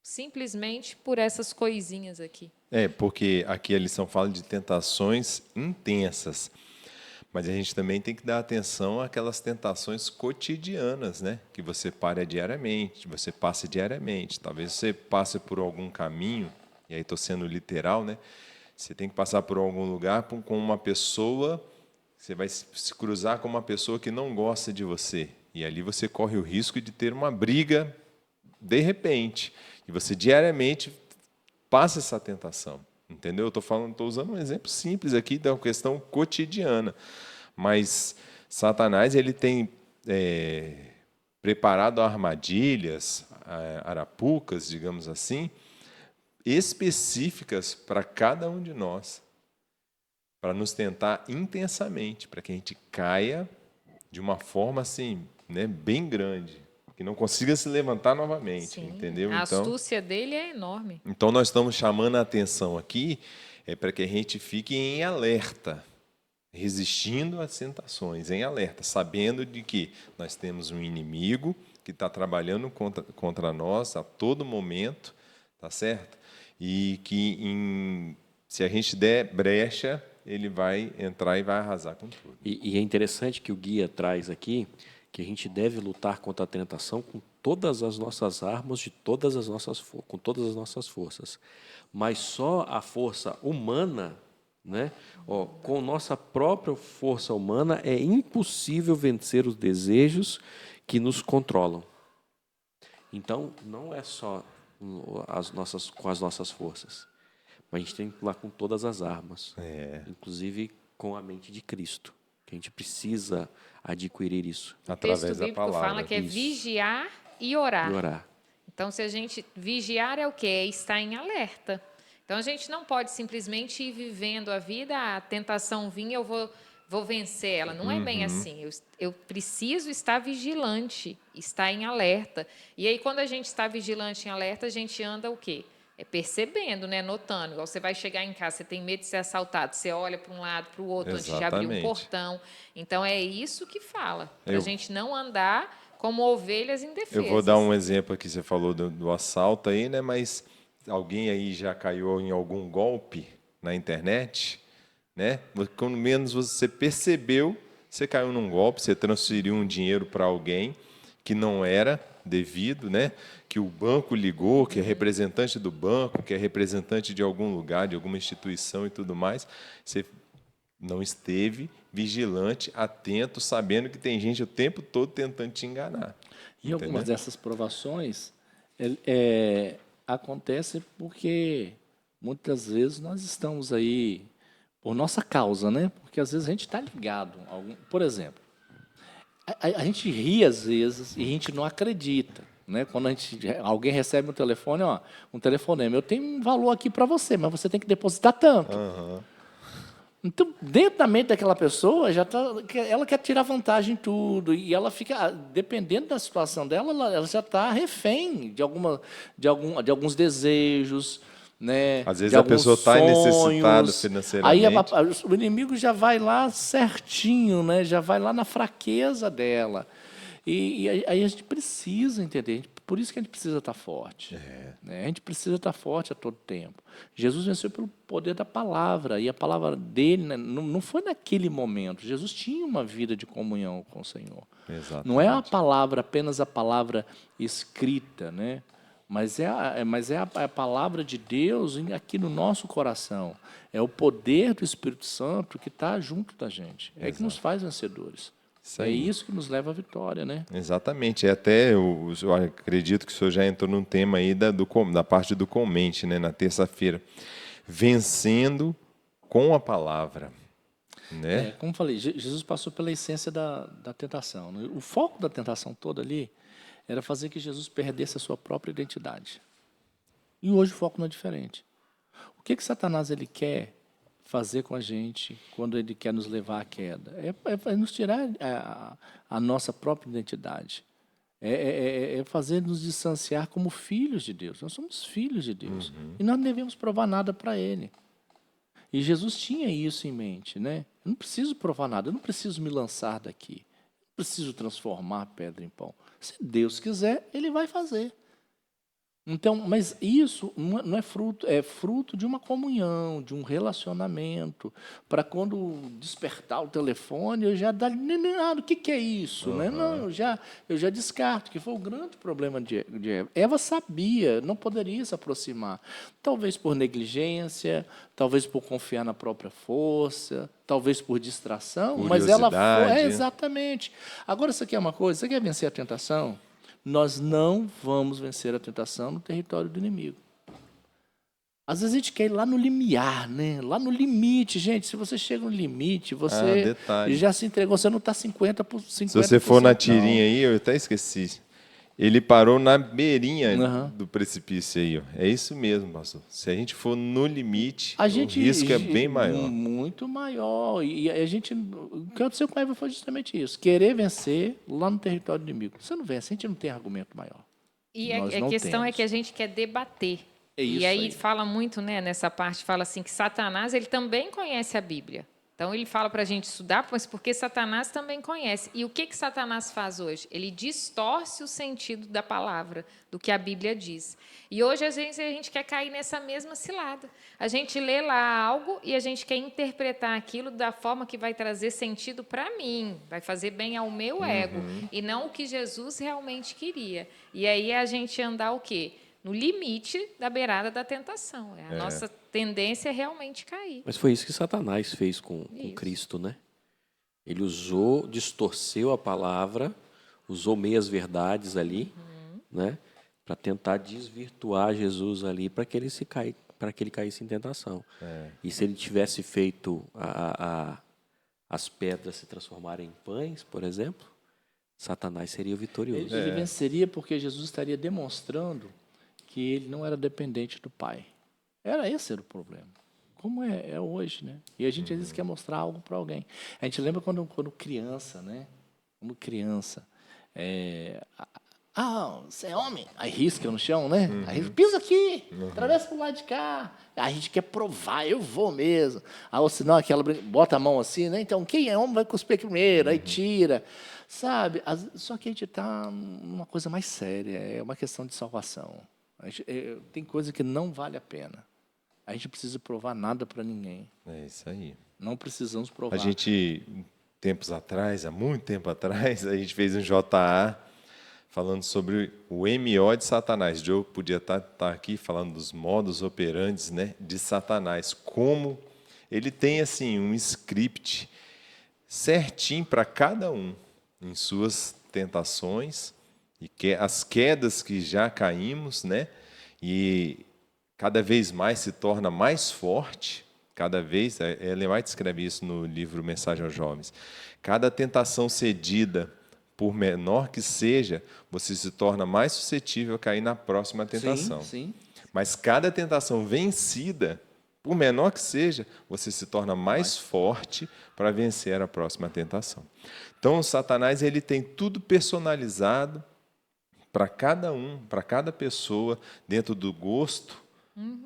simplesmente por essas coisinhas aqui. Porque aqui a lição fala de tentações intensas. Mas a gente também tem que dar atenção àquelas tentações cotidianas, né? Que você para diariamente, você passa diariamente. Talvez você passe por algum caminho, e aí estou sendo literal, né? Você tem que passar por algum lugar com uma pessoa, você vai se cruzar com uma pessoa que não gosta de você. E ali você corre o risco de ter uma briga de repente. E você diariamente passa essa tentação. Entendeu? Estou usando um exemplo simples aqui da questão cotidiana. Mas Satanás ele tem preparado armadilhas, arapucas, digamos assim, específicas para cada um de nós, para nos tentar intensamente, para que a gente caia de uma forma assim, né, bem grande, que não consiga se levantar novamente. Sim, entendeu? A astúcia dele é enorme. Então, nós estamos chamando a atenção aqui para que a gente fique em alerta, resistindo às tentações, em alerta, sabendo de que nós temos um inimigo que está trabalhando contra nós a todo momento, tá certo? E que, se a gente der brecha, ele vai entrar e vai arrasar com tudo. E é interessante que o guia traz aqui que a gente deve lutar contra a tentação com todas as nossas armas, com todas as nossas forças. Mas só a força humana, né? Com nossa própria força humana, é impossível vencer os desejos que nos controlam. Então, não é só com as nossas forças, mas a gente tem que lutar com todas as armas, inclusive com a mente de Cristo. Que a gente precisa adquirir isso. Através da palavra. O texto bíblico fala que é vigiar e orar. Então, se a gente vigiar é o quê? É estar em alerta. Então, a gente não pode simplesmente ir vivendo a vida, a tentação vir, eu vou vencer ela. Não é bem assim. Eu preciso estar vigilante, estar em alerta. E aí, quando a gente está vigilante em alerta, a gente anda o quê? Percebendo, né? Notando. Igual você vai chegar em casa, você tem medo de ser assaltado, você olha para um lado, para o outro, antes de abrir um portão. Então, é isso que fala, para a gente não andar como ovelhas indefesas. Eu vou dar um exemplo aqui, você falou do assalto aí, né? Mas alguém aí já caiu em algum golpe na internet, né? Quando menos você percebeu, você caiu num golpe, você transferiu um dinheiro para alguém que não era devido, né? Que o banco ligou, que é representante do banco, que é representante de algum lugar, de alguma instituição e tudo mais, você não esteve vigilante, atento, sabendo que tem gente o tempo todo tentando te enganar. E algumas dessas provações, Acontece porque muitas vezes nós estamos aí por nossa causa, né? Porque às vezes a gente está ligado. Por exemplo, a gente ri às vezes e a gente não acredita, né? Quando alguém recebe um telefone, ó, um telefonema, eu tenho um valor aqui para você, mas você tem que depositar tanto. Então, dentro da mente daquela pessoa, ela quer tirar vantagem em tudo e ela fica, dependendo da situação dela, ela já está refém de alguns desejos, né? Às vezes de a alguns pessoa está necessitada sonhos. financeiramente. Aí o inimigo já vai lá certinho, né? Já vai lá na fraqueza dela. E aí a gente precisa entender, por isso que a gente precisa estar forte. Né? A gente precisa estar forte a todo tempo. Jesus venceu pelo poder da palavra, e a palavra dele, né, não foi naquele momento. Jesus tinha uma vida de comunhão com o Senhor. Exatamente. Não é a palavra, apenas a palavra escrita, né? Mas é a palavra de Deus aqui no nosso coração. É o poder do Espírito Santo que está junto da gente. É que nos faz vencedores. Isso É aí. isso que nos leva à vitória, né? Exatamente. Eu acredito que o senhor já entrou num tema aí da parte do comente, né, na terça-feira. Vencendo com a palavra. Né? Como falei, Jesus passou pela essência da tentação. Né? O foco da tentação toda ali era fazer que Jesus perdesse a sua própria identidade. E hoje o foco não é diferente. O que Satanás ele quer fazer com a gente quando ele quer nos levar à queda? É nos tirar a nossa própria identidade. É fazer nos distanciar como filhos de Deus. Nós somos filhos de Deus. E nós não devemos provar nada para Ele. E Jesus tinha isso em mente, né? Eu não preciso provar nada, eu não preciso me lançar daqui. Eu não preciso transformar a pedra em pão. Se Deus quiser, Ele vai fazer. Então, mas isso não é fruto de uma comunhão, de um relacionamento, para quando despertar o telefone, eu já dar o que é isso? Né? Não, eu já descarto, que foi o grande problema de Eva. Eva sabia, não poderia se aproximar. Talvez por negligência, talvez por confiar na própria força, talvez por distração, mas ela foi. Exatamente. Agora, isso aqui é uma coisa, você quer vencer a tentação? Nós não vamos vencer a tentação no território do inimigo. Às vezes a gente quer ir lá no limiar, né? Lá no limite, gente. Se você chega no limite, você já se entregou, você não está 50%. Se você for na tirinha aí, eu até esqueci. Ele parou na beirinha do precipício aí. Ó. É isso mesmo, pastor. Se a gente for no limite, o risco é bem maior. Muito maior. E a gente, o que aconteceu com a Eva foi justamente isso. Querer vencer lá no território do inimigo. Você não vence, a gente não tem argumento maior. E a questão é que a gente quer debater. E aí fala muito, né, nessa parte, fala assim que Satanás ele também conhece a Bíblia. Então, ele fala para a gente estudar, mas porque Satanás também conhece. E o que Satanás faz hoje? Ele distorce o sentido da palavra, do que a Bíblia diz. E hoje, às vezes, a gente quer cair nessa mesma cilada. A gente lê lá algo e a gente quer interpretar aquilo da forma que vai trazer sentido para mim, vai fazer bem ao meu ego, e não o que Jesus realmente queria. E aí, a gente andar o quê? No limite da beirada da tentação. A nossa tendência é realmente cair. Mas foi isso que Satanás fez com Cristo, né? Ele distorceu a palavra, usou meias verdades ali, né? Para tentar desvirtuar Jesus ali, para que ele caísse em tentação. E se ele tivesse feito as pedras se transformarem em pães, por exemplo, Satanás seria vitorioso. Ele venceria porque Jesus estaria demonstrando que ele não era dependente do Pai. Esse era o problema. Como é hoje, né? E a gente às vezes quer mostrar algo para alguém. A gente lembra quando criança, né? Quando criança, você é homem? Aí risca no chão, né? Aí pisa aqui, atravessa pro lado de cá. Aí a gente quer provar, eu vou mesmo. Ou senão bota a mão assim, né? Então quem é homem vai cuspir primeiro, aí tira. Sabe? Só que a gente está numa coisa mais séria, é uma questão de salvação. Tem coisa que não vale a pena. A gente precisa provar nada para ninguém. É isso aí. Não precisamos provar. A gente, há muito tempo atrás, a gente fez um JA falando sobre o MO de Satanás. Joe podia estar aqui falando dos modus operandi, né, de Satanás. Como ele tem assim, um script certinho para cada um em suas tentações, E que as quedas que já caímos, né? E cada vez mais se torna mais forte, cada vez, Ellen White escreve isso no livro Mensagem aos Jovens, cada tentação cedida, por menor que seja, você se torna mais suscetível a cair na próxima tentação. Sim. Mas cada tentação vencida, por menor que seja, você se torna mais forte para vencer a próxima tentação. Então, o Satanás ele tem tudo personalizado para cada um, para cada pessoa, dentro do gosto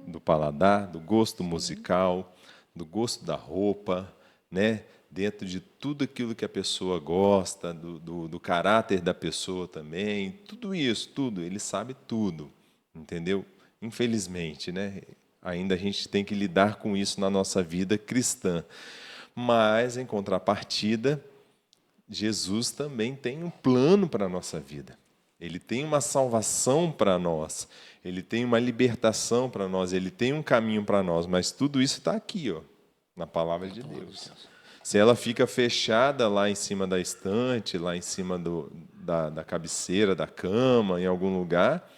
do paladar, do gosto musical, do gosto da roupa, né? Dentro de tudo aquilo que a pessoa gosta, do caráter da pessoa também, tudo isso, tudo, ele sabe tudo, entendeu? Infelizmente, né? Ainda a gente tem que lidar com isso na nossa vida cristã. Mas, em contrapartida, Jesus também tem um plano para a nossa vida. Ele tem uma salvação para nós, ele tem uma libertação para nós, ele tem um caminho para nós, mas tudo isso está aqui, ó, na palavra de Deus. Se ela fica fechada lá em cima da estante, lá em cima da cabeceira, da cama, em algum lugar,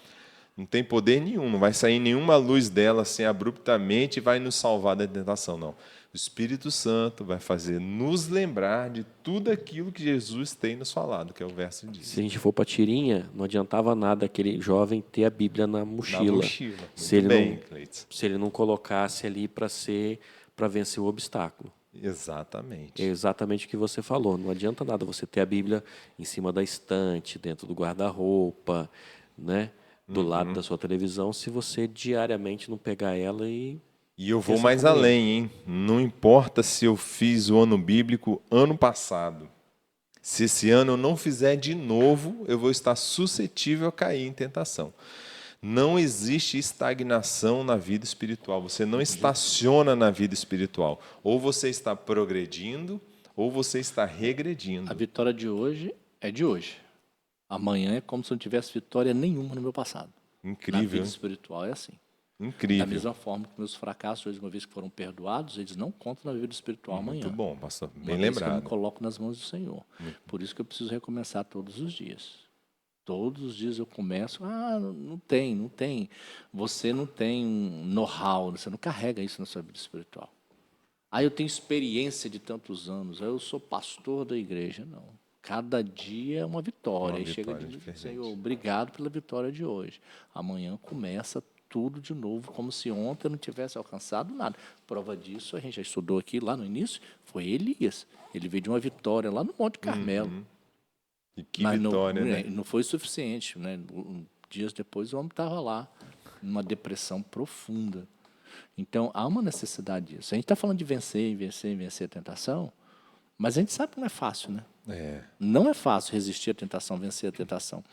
não tem poder nenhum, não vai sair nenhuma luz dela assim abruptamente e vai nos salvar da tentação, não. O Espírito Santo vai fazer nos lembrar de tudo aquilo que Jesus tem nos falado, que é o verso diz. Se a gente for para a tirinha, não adiantava nada aquele jovem ter a Bíblia na mochila. Na mochila. Se ele não colocasse ali para vencer o obstáculo. Exatamente. É exatamente o que você falou. Não adianta nada você ter a Bíblia em cima da estante, dentro do guarda-roupa, né? Do lado da sua televisão, se você diariamente não pegar ela e eu vou mais além, hein? Não importa se eu fiz o ano bíblico ano passado. Se esse ano eu não fizer de novo, eu vou estar suscetível a cair em tentação. Não existe estagnação na vida espiritual. Você não estaciona na vida espiritual. Ou você está progredindo, ou você está regredindo. A vitória de hoje é de hoje. Amanhã é como se eu não tivesse vitória nenhuma no meu passado. Incrível. Na vida espiritual é assim. Incrível. Da mesma forma que meus fracassos, hoje, uma vez que foram perdoados, eles não contam na vida espiritual amanhã. Muito bom, pastor. Bem uma lembrado. vez que eu me coloco nas mãos do Senhor. Por isso que eu preciso recomeçar todos os dias. Todos os dias eu começo, não tem. Você não tem um know-how, você não carrega isso na sua vida espiritual. Eu tenho experiência de tantos anos, eu sou pastor da igreja. Não. Cada dia é uma vitória. Uma e chega vitória de diferente. Senhor, obrigado pela vitória de hoje. Amanhã começa tudo de novo, como se ontem eu não tivesse alcançado nada. Prova disso, a gente já estudou aqui lá no início, foi Elias. Ele veio de uma vitória lá no Monte Carmelo. E que Mas vitória, né? não foi suficiente. Né? Dias depois, o homem estava lá, numa depressão profunda. Então, há uma necessidade disso. A gente está falando de vencer a tentação, mas a gente sabe que não é fácil, né? Não é fácil resistir à tentação, vencer a tentação.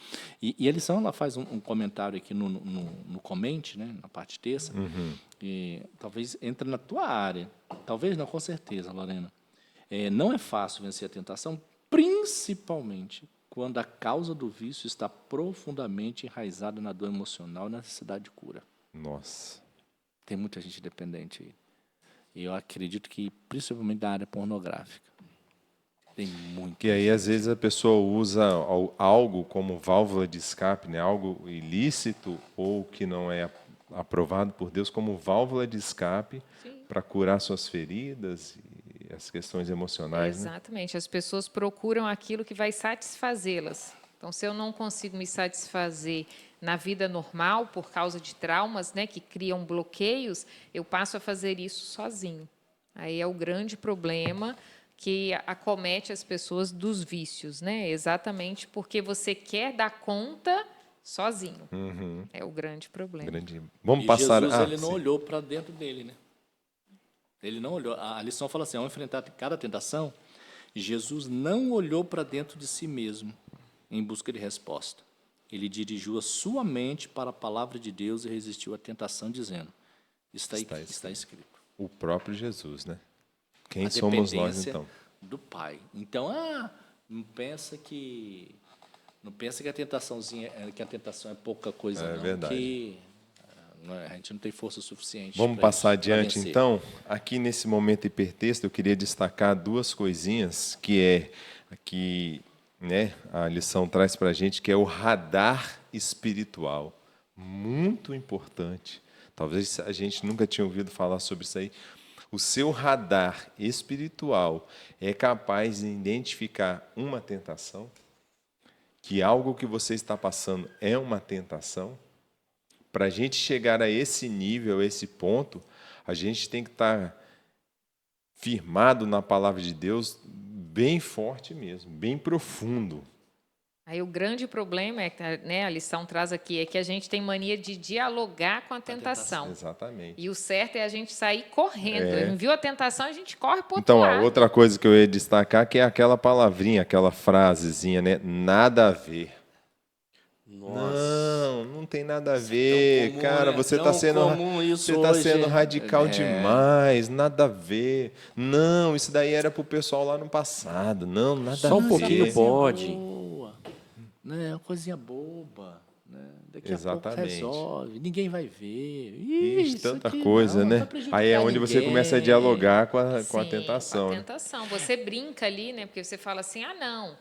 E a lição ela faz um comentário aqui no comente, né, na parte terça, e talvez entre na tua área. Talvez não, com certeza, Lorena. Não é fácil vencer a tentação, principalmente quando a causa do vício está profundamente enraizada na dor emocional e na necessidade de cura. Nossa. Tem muita gente dependente aí. E eu acredito que, principalmente da área pornográfica, tem muito. Que aí, às vezes, a pessoa usa algo como válvula de escape, né? Algo ilícito ou que não é aprovado por Deus como válvula de escape para curar suas feridas e as questões emocionais. Exatamente. As pessoas procuram aquilo que vai satisfazê-las. Então, se eu não consigo me satisfazer na vida normal por causa de traumas, né, que criam bloqueios, eu passo a fazer isso sozinho. Aí é o grande problema que acomete as pessoas dos vícios, né? Exatamente porque você quer dar conta sozinho. É o grande problema. Vamos passar. Jesus ele não olhou para dentro dele, né? Ele não olhou. A lição fala assim: ao enfrentar cada tentação, Jesus não olhou para dentro de si mesmo em busca de resposta. Ele dirigiu a sua mente para a palavra de Deus e resistiu à tentação, dizendo: está escrito. O próprio Jesus, né? Quem somos nós, então? Do Pai. Então, não pensa que a tentaçãozinha, que a tentação é pouca coisa, não. Verdade. Que a gente não tem força suficiente. Vamos passar adiante, então. Aqui nesse momento hipertexto, eu queria destacar duas coisinhas, que né, a lição traz para a gente, que é o radar espiritual. Muito importante. Talvez a gente nunca tinha ouvido falar sobre isso aí. O seu radar espiritual é capaz de identificar uma tentação, que algo que você está passando é uma tentação. Para a gente chegar a esse nível, a esse ponto, a gente tem que estar firmado na palavra de Deus, bem forte mesmo, bem profundo. Aí o grande problema, né, a lição traz aqui, é que a gente tem mania de dialogar com a tentação. Exatamente. E o certo é a gente sair correndo. Viu a tentação, a gente corre para o outro Então, a lado. outra coisa que eu ia destacar, que é aquela palavrinha, aquela frasezinha, né? Nada a ver. Nossa. Não tem nada a ver, comum, cara. né? Você Tão está sendo, comum isso você tá hoje. sendo radical demais. Nada a ver. Não, isso daí era pro pessoal lá no passado. Não, nada Só a um ver. pouquinho pode. Boa, né? Uma coisinha boba, né? Daqui a Exatamente. pouco resolve, ninguém vai ver. Ixi, Isso tanta aqui coisa, não né? vai prejudicar Aí é onde você ninguém. começa a dialogar com a Sim, tentação. com a né? tentação. Você brinca ali, né? Porque você fala assim, não,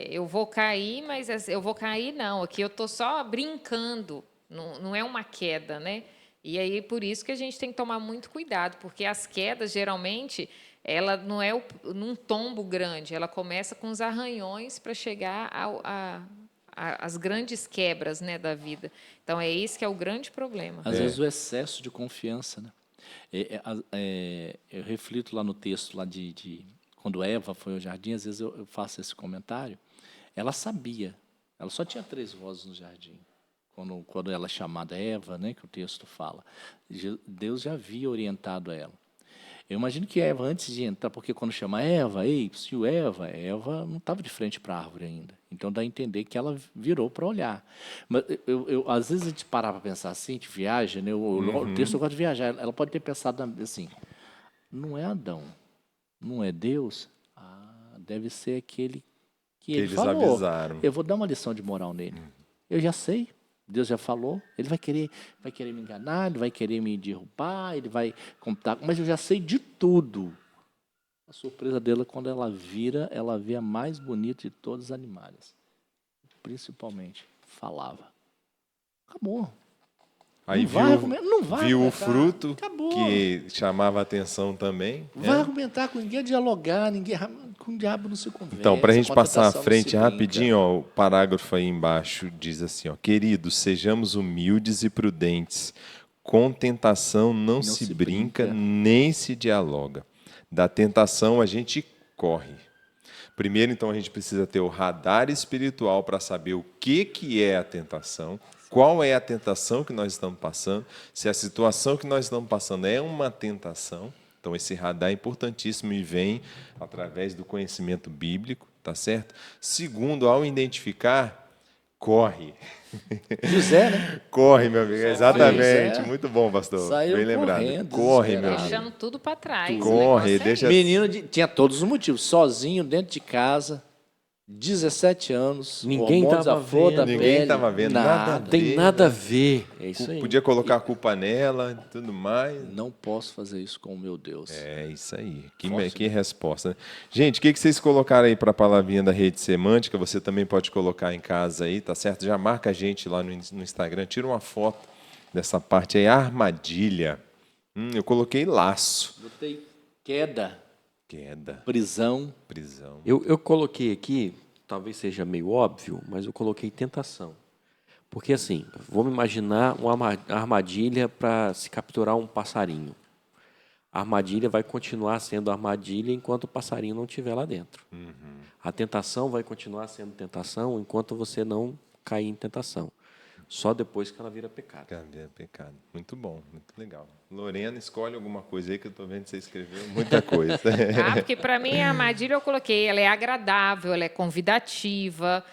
eu vou cair, mas eu vou cair não. Aqui eu estou só brincando, não é uma queda, né? E aí por isso que a gente tem que tomar muito cuidado, porque as quedas geralmente ela não é num tombo grande, ela começa com os arranhões para chegar às grandes quebras, né, da vida. Então é esse que é o grande problema. Às vezes o excesso de confiança, né? Eu reflito lá no texto lá de quando Eva foi ao jardim, às vezes eu faço esse comentário. Ela sabia, ela só tinha 3 vozes no jardim. Quando ela é chamada Eva, né, que o texto fala, Deus já havia orientado ela. Eu imagino que Eva, antes de entrar, porque quando chama Eva, Eva não estava de frente para a árvore ainda. Então dá a entender que ela virou para olhar. Mas às vezes a gente parar para pensar assim, a gente viaja, né? O texto eu gosto de viajar. Ela pode ter pensado assim, não é Adão, não é Deus? Deve ser aquele que ele eles falou. avisaram. Eu vou dar uma lição de moral nele. Eu já sei. Deus já falou, ele vai querer me enganar, ele vai querer me derrubar, ele vai contar, mas eu já sei de tudo. A surpresa dela, quando ela vê a mais bonita de todos os animais. Principalmente, falava. Acabou. Aí não vai viu o argumentar. fruto Acabou. que chamava a atenção também. Vai argumentar com ninguém, dialogar, com o diabo não se conversa. Então, para a gente com passar à tentação não frente se brinca. rapidinho, ó, o parágrafo aí embaixo diz assim, ó, queridos, sejamos humildes e prudentes. Com tentação não se brinca, nem se dialoga. Da tentação a gente corre. Primeiro, então, a gente precisa ter o radar espiritual para saber o que é a tentação, qual é a tentação que nós estamos passando, se a situação que nós estamos passando é uma tentação. Então, esse radar é importantíssimo e vem através do conhecimento bíblico, tá certo? Segundo, ao identificar, corre. José, né? Corre, meu amigo. Exatamente. José Muito bom, pastor. saiu Bem lembrado. correndo, Corre, meu desesperado. amigo. Deixando tudo para trás. Corre, o negócio é deixa- Menino tinha todos os motivos. Sozinho, dentro de casa, 17 anos, Ninguém hormônios tava à flor da vendo. Ninguém pele, tava vendo nada. Tem nada a ver. É isso aí. Podia colocar a culpa nela e tudo mais. Não posso fazer isso com o meu Deus. É isso aí. Forte, Que resposta. Né? Gente, o que vocês colocaram aí para a palavrinha da rede semântica? Você também pode colocar em casa aí, tá certo? Já marca a gente lá no Instagram, tira uma foto dessa parte aí, armadilha. Eu coloquei laço. Botei queda, Queda, prisão. prisão. Eu coloquei aqui, talvez seja meio óbvio, mas eu coloquei tentação. Porque assim, vamos imaginar uma armadilha para se capturar um passarinho. A armadilha vai continuar sendo armadilha enquanto o passarinho não estiver lá dentro. A tentação vai continuar sendo tentação enquanto você não cair em tentação. Só depois que ela vira pecado. Pecado. Muito bom, muito legal. Lorena, escolhe alguma coisa aí que eu estou vendo que você escreveu muita coisa. Porque para mim a armadilha eu coloquei, ela é agradável, ela é convidativa,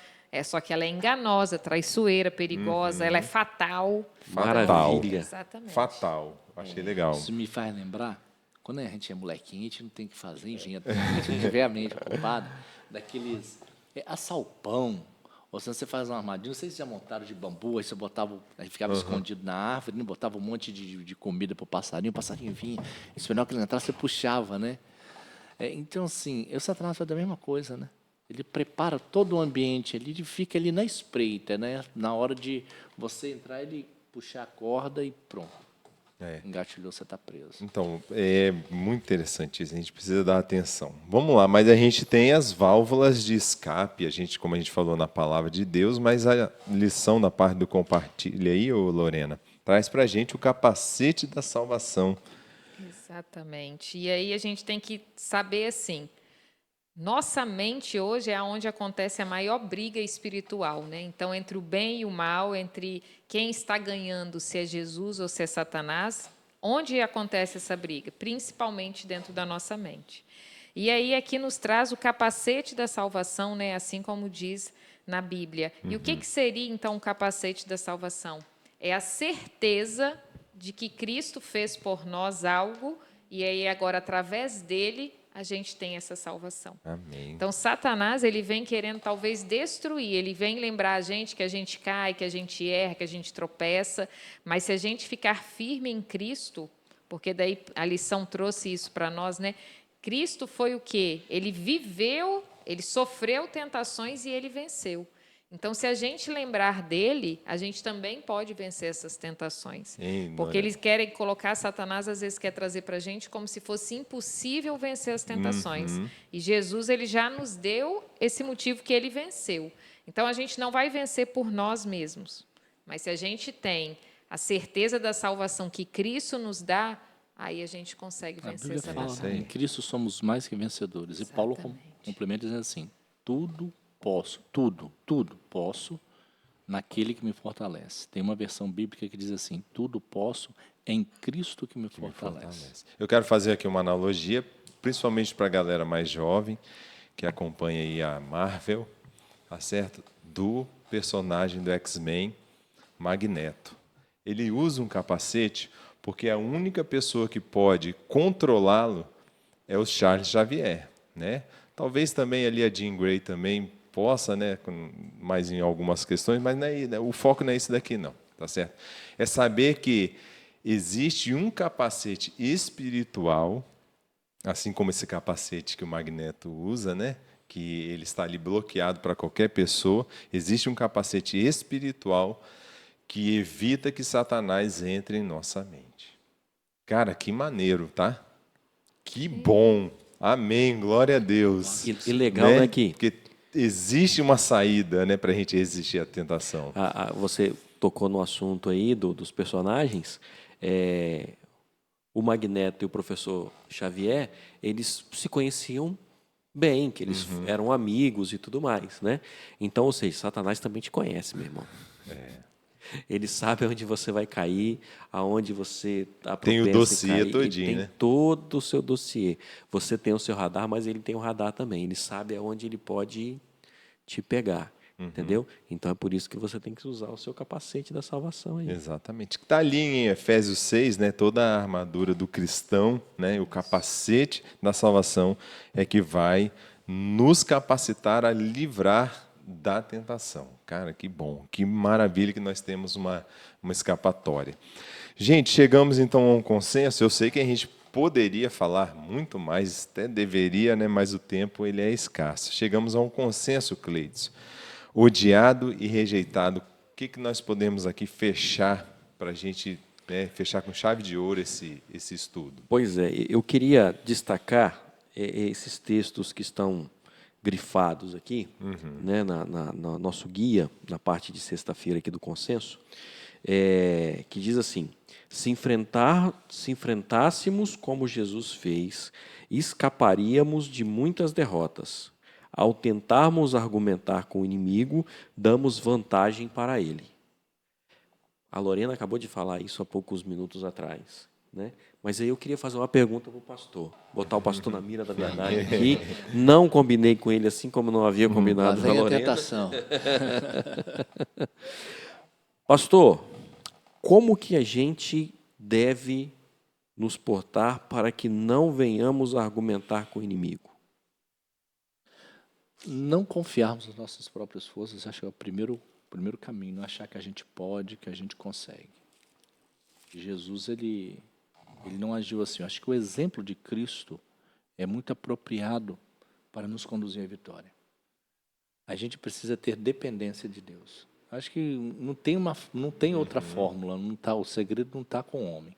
só que ela é enganosa, traiçoeira, perigosa, ela é fatal. Maravilha. Exatamente. Fatal. Achei legal. Isso me faz lembrar, quando a gente é molequinho, a gente não tem o que fazer, enfim, a gente não tiver a mente ocupada, daqueles assalpão. Ou se você faz uma armadilha, não sei se já montaram de bambu, aí você botava, aí ficava escondido na árvore, né, botava um monte de comida para o passarinho vinha, esperava que ele entrasse, você puxava, né? Então, assim, o Satanás faz a mesma coisa, né? Ele prepara todo o ambiente, ele fica ali na espreita, né? Na hora de você entrar, ele puxar a corda e pronto. Engatilhou, você está preso. Então, é muito interessante isso, a gente precisa dar atenção. Vamos lá, mas a gente tem as válvulas de escape, como a gente falou na palavra de Deus, mas a lição da parte do compartilha aí, ô Lorena, traz para a gente o capacete da salvação. Exatamente. E aí a gente tem que saber assim, nossa mente hoje é onde acontece a maior briga espiritual, né? Então, entre o bem e o mal, entre quem está ganhando, se é Jesus ou se é Satanás, onde acontece essa briga? Principalmente dentro da nossa mente. E aí aqui nos traz o capacete da salvação, né? Assim como diz na Bíblia. E o que seria então o capacete da salvação? É a certeza de que Cristo fez por nós algo e aí agora através dele a gente tem essa salvação. Amém. Então, Satanás, ele vem querendo talvez destruir, ele vem lembrar a gente que a gente cai, que a gente erra, que a gente tropeça, mas se a gente ficar firme em Cristo, porque daí a lição trouxe isso para nós, né? Cristo foi o quê? Ele viveu, ele sofreu tentações e ele venceu. Então, se a gente lembrar dele, a gente também pode vencer essas tentações. Porque eles querem colocar, Satanás às vezes quer trazer para a gente como se fosse impossível vencer as tentações. E Jesus, ele já nos deu esse motivo que ele venceu. Então, a gente não vai vencer por nós mesmos. Mas se a gente tem a certeza da salvação que Cristo nos dá, aí a gente consegue A vencer Bíblia essa fala, batalha. em Cristo somos mais que vencedores. E Paulo Exatamente. complementa dizendo assim, tudo posso naquele que me fortalece. Tem uma versão bíblica que diz assim, tudo posso em Cristo que me fortalece. Eu quero fazer aqui uma analogia, principalmente para a galera mais jovem, que acompanha aí a Marvel, tá certo? Do personagem do X-Men, Magneto. Ele usa um capacete porque a única pessoa que pode controlá-lo é o Charles Xavier, né? Talvez também ali a Jean Grey também possa, né, mais em algumas questões, mas não é, o foco não é isso daqui não, tá certo? É saber que existe um capacete espiritual, assim como esse capacete que o Magneto usa, né, que ele está ali bloqueado para qualquer pessoa, existe um capacete espiritual que evita que Satanás entre em nossa mente. Cara, que maneiro, tá? Que bom. Amém. Glória a Deus. E legal, né, que Porque existe uma saída, né, para a gente resistir à tentação. você tocou no assunto aí dos personagens. O Magneto e o professor Xavier, eles se conheciam bem, que eles eram amigos e tudo mais, né? Então, ou seja, Satanás também te conhece, meu irmão. Ele sabe onde você vai cair, aonde você está Tem o propenso dossiê a cair. todinho, Ele tem né? todo o seu dossiê. Você tem o seu radar, mas ele tem o radar também. Ele sabe aonde ele pode te pegar, entendeu? Então é por isso que você tem que usar o seu capacete da salvação aí. Exatamente. Está ali em Efésios 6, né, toda a armadura do cristão, né, o capacete da salvação é que vai nos capacitar a livrar da tentação. Cara, que bom, que maravilha que nós temos uma escapatória. Gente, chegamos então a um consenso. Eu sei que a gente poderia falar muito mais, até deveria, né, mas o tempo ele é escasso. Chegamos a um consenso, Cleides. Odiado e rejeitado. O que nós podemos aqui fechar para a gente, né, fechar com chave de ouro esse estudo? Pois é, eu queria destacar esses textos que estão grifados aqui, né, no nosso guia, na parte de sexta-feira aqui do consenso, que diz assim: se enfrentássemos como Jesus fez, escaparíamos de muitas derrotas. Ao tentarmos argumentar com o inimigo, damos vantagem para ele. A Lorena acabou de falar isso há poucos minutos atrás, né? Mas aí eu queria fazer uma pergunta para o pastor, botar o pastor na mira da verdade aqui. Não combinei com ele assim como não havia combinado com a Vem a Lorena. tentação. Pastor, como que a gente deve nos portar para que não venhamos a argumentar com o inimigo? Não confiarmos nas nossas próprias forças, acho que é o primeiro caminho, não achar que a gente pode, que a gente consegue. Jesus, ele não agiu assim. Eu acho que o exemplo de Cristo é muito apropriado para nos conduzir à vitória. a gente precisa ter dependência de Deus. Acho que não tem outra fórmula, o segredo não está com o homem.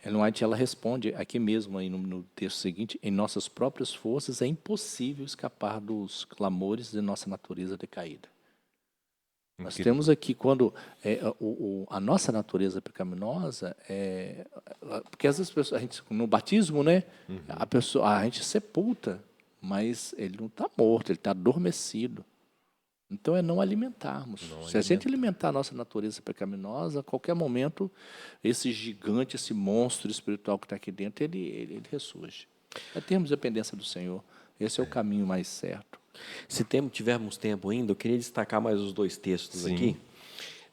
Ellen White, ela responde aqui mesmo aí no texto seguinte: em nossas próprias forças é impossível escapar dos clamores de nossa natureza decaída. Nós temos aqui, quando a nossa natureza pecaminosa, porque às vezes no batismo, né, a gente sepulta, mas ele não está morto, ele está adormecido. Então é não alimentarmos. Se a gente alimentar a nossa natureza pecaminosa, a qualquer momento, esse gigante, esse monstro espiritual que está aqui dentro, ele ressurge. É termos dependência do Senhor. Esse é o caminho mais certo. Se tivermos tempo ainda, eu queria destacar mais os 2 textos aqui.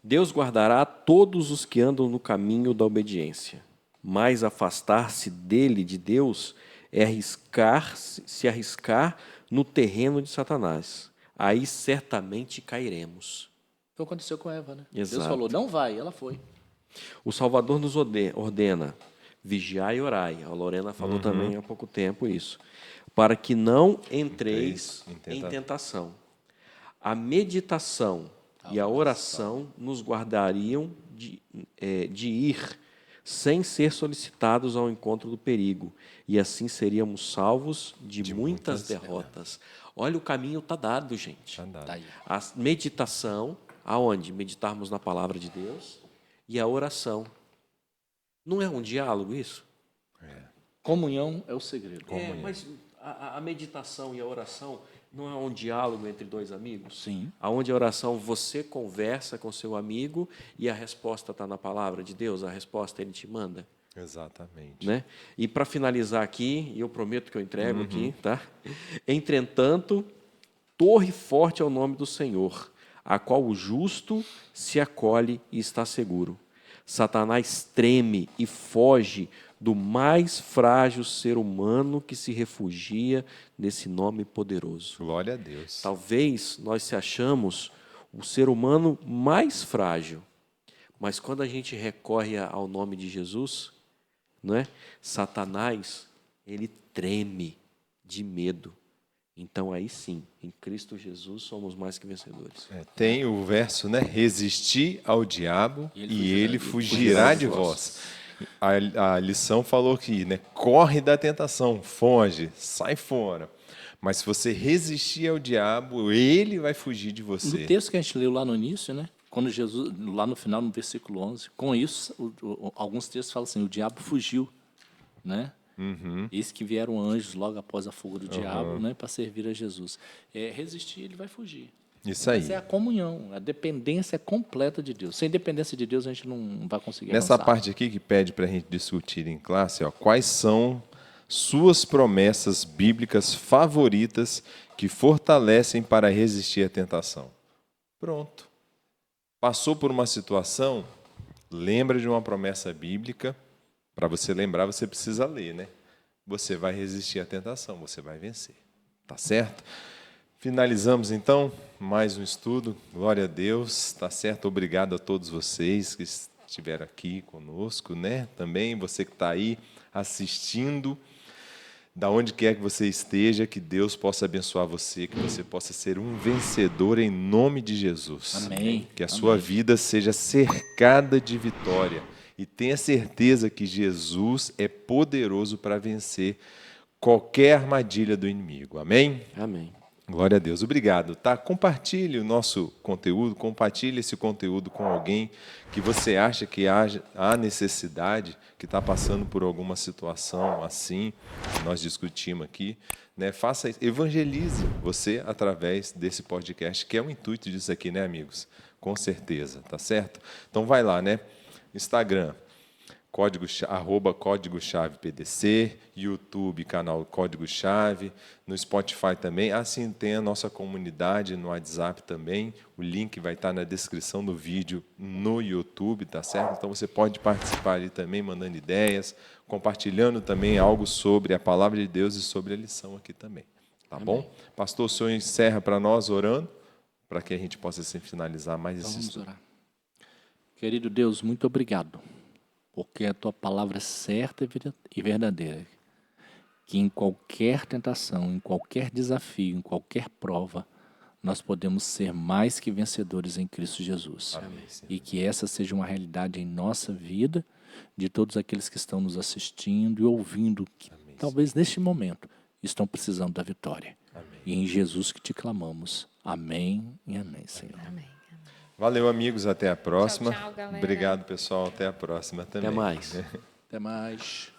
Deus guardará todos os que andam no caminho da obediência, mas afastar-se dele, de Deus, é se arriscar no terreno de Satanás. Aí certamente cairemos. Foi o que aconteceu com Eva, né? Exato. Deus falou, não vai, ela foi. O Salvador nos ordena, vigiai e orai. A Lorena falou também há pouco tempo isso. Para que não entreis em tentação. A meditação e a oração nos guardariam de ir sem ser solicitados ao encontro do perigo. E assim seríamos salvos de muitas derrotas. Olha, o caminho está dado, gente. Tá dado. Tá aí. A meditação, aonde? Meditarmos na palavra de Deus, e a oração. Não é um diálogo isso? Comunhão é o segredo. Mas a meditação e a oração não é um diálogo entre 2 amigos? Sim. Aonde a oração você conversa com seu amigo e a resposta está na palavra de Deus, a resposta ele te manda. Exatamente. Né? E para finalizar aqui, e eu prometo que eu entrego aqui, tá? Entretanto, torre forte é o nome do Senhor, a qual o justo se acolhe e está seguro. Satanás treme e foge do mais frágil ser humano que se refugia nesse nome poderoso. Glória a Deus. Talvez nós se achamos o ser humano mais frágil, mas quando a gente recorre ao nome de Jesus, não é? Satanás, ele treme de medo. Então aí sim, em Cristo Jesus somos mais que vencedores. Tem o verso, né? Resistir ao diabo e ele fugirá de vós. A lição falou aqui, né? Corre da tentação, foge, sai fora. Mas se você resistir ao diabo, ele vai fugir de você. No texto que a gente leu lá no início, né? Quando Jesus, lá no final, no versículo 11, com isso, alguns textos falam assim, o diabo fugiu, né? Eis que vieram anjos logo após a fuga do diabo, né, para servir a Jesus. Resistir, ele vai fugir. Isso aí. Essa é a comunhão, a dependência completa de Deus. Sem dependência de Deus, a gente não vai conseguir Nessa avançar. parte aqui que pede para a gente discutir em classe, ó, quais são suas promessas bíblicas favoritas que fortalecem para resistir à tentação? Pronto. Passou por uma situação, lembra de uma promessa bíblica. Para você lembrar, você precisa ler, né? Você vai resistir à tentação, você vai vencer. Tá certo? Finalizamos, então, mais um estudo. Glória a Deus. Tá certo? Obrigado a todos vocês que estiveram aqui conosco, né? Também você que está aí assistindo. Da onde quer que você esteja, que Deus possa abençoar você, que você possa ser um vencedor em nome de Jesus. Amém. Que a sua vida seja cercada de vitória. E tenha certeza que Jesus é poderoso para vencer qualquer armadilha do inimigo. Amém? Amém. Glória a Deus. Obrigado. Tá? Compartilhe o nosso conteúdo, compartilhe esse conteúdo com alguém que você acha que há necessidade, que está passando por alguma situação assim, que nós discutimos aqui. Né? Faça isso. Evangelize você através desse podcast, que é o intuito disso aqui, né, amigos? Com certeza, tá certo? Então vai lá, né? Instagram, @código-chave PDC, YouTube, canal Código-Chave, no Spotify também. Assim, tem a nossa comunidade no WhatsApp também. O link vai estar na descrição do vídeo no YouTube, tá certo? Então você pode participar ali também, mandando ideias, compartilhando também algo sobre a palavra de Deus e sobre a lição aqui também. Tá bom? Pastor, o senhor encerra para nós orando, para que a gente possa assim, finalizar mais Então esse vamos estudo. orar. Querido Deus, muito obrigado, porque a Tua palavra é certa e verdadeira, que em qualquer tentação, em qualquer desafio, em qualquer prova, nós podemos ser mais que vencedores em Cristo Jesus. Amém, Senhor. E que essa seja uma realidade em nossa vida, de todos aqueles que estão nos assistindo e ouvindo, que talvez neste momento estão precisando da vitória. Amém. E em Jesus que te clamamos. Amém e amém, Senhor. Amém. Valeu, amigos. Até a próxima. Tchau, galera. Obrigado, pessoal. Até a próxima também. Até mais. Até mais.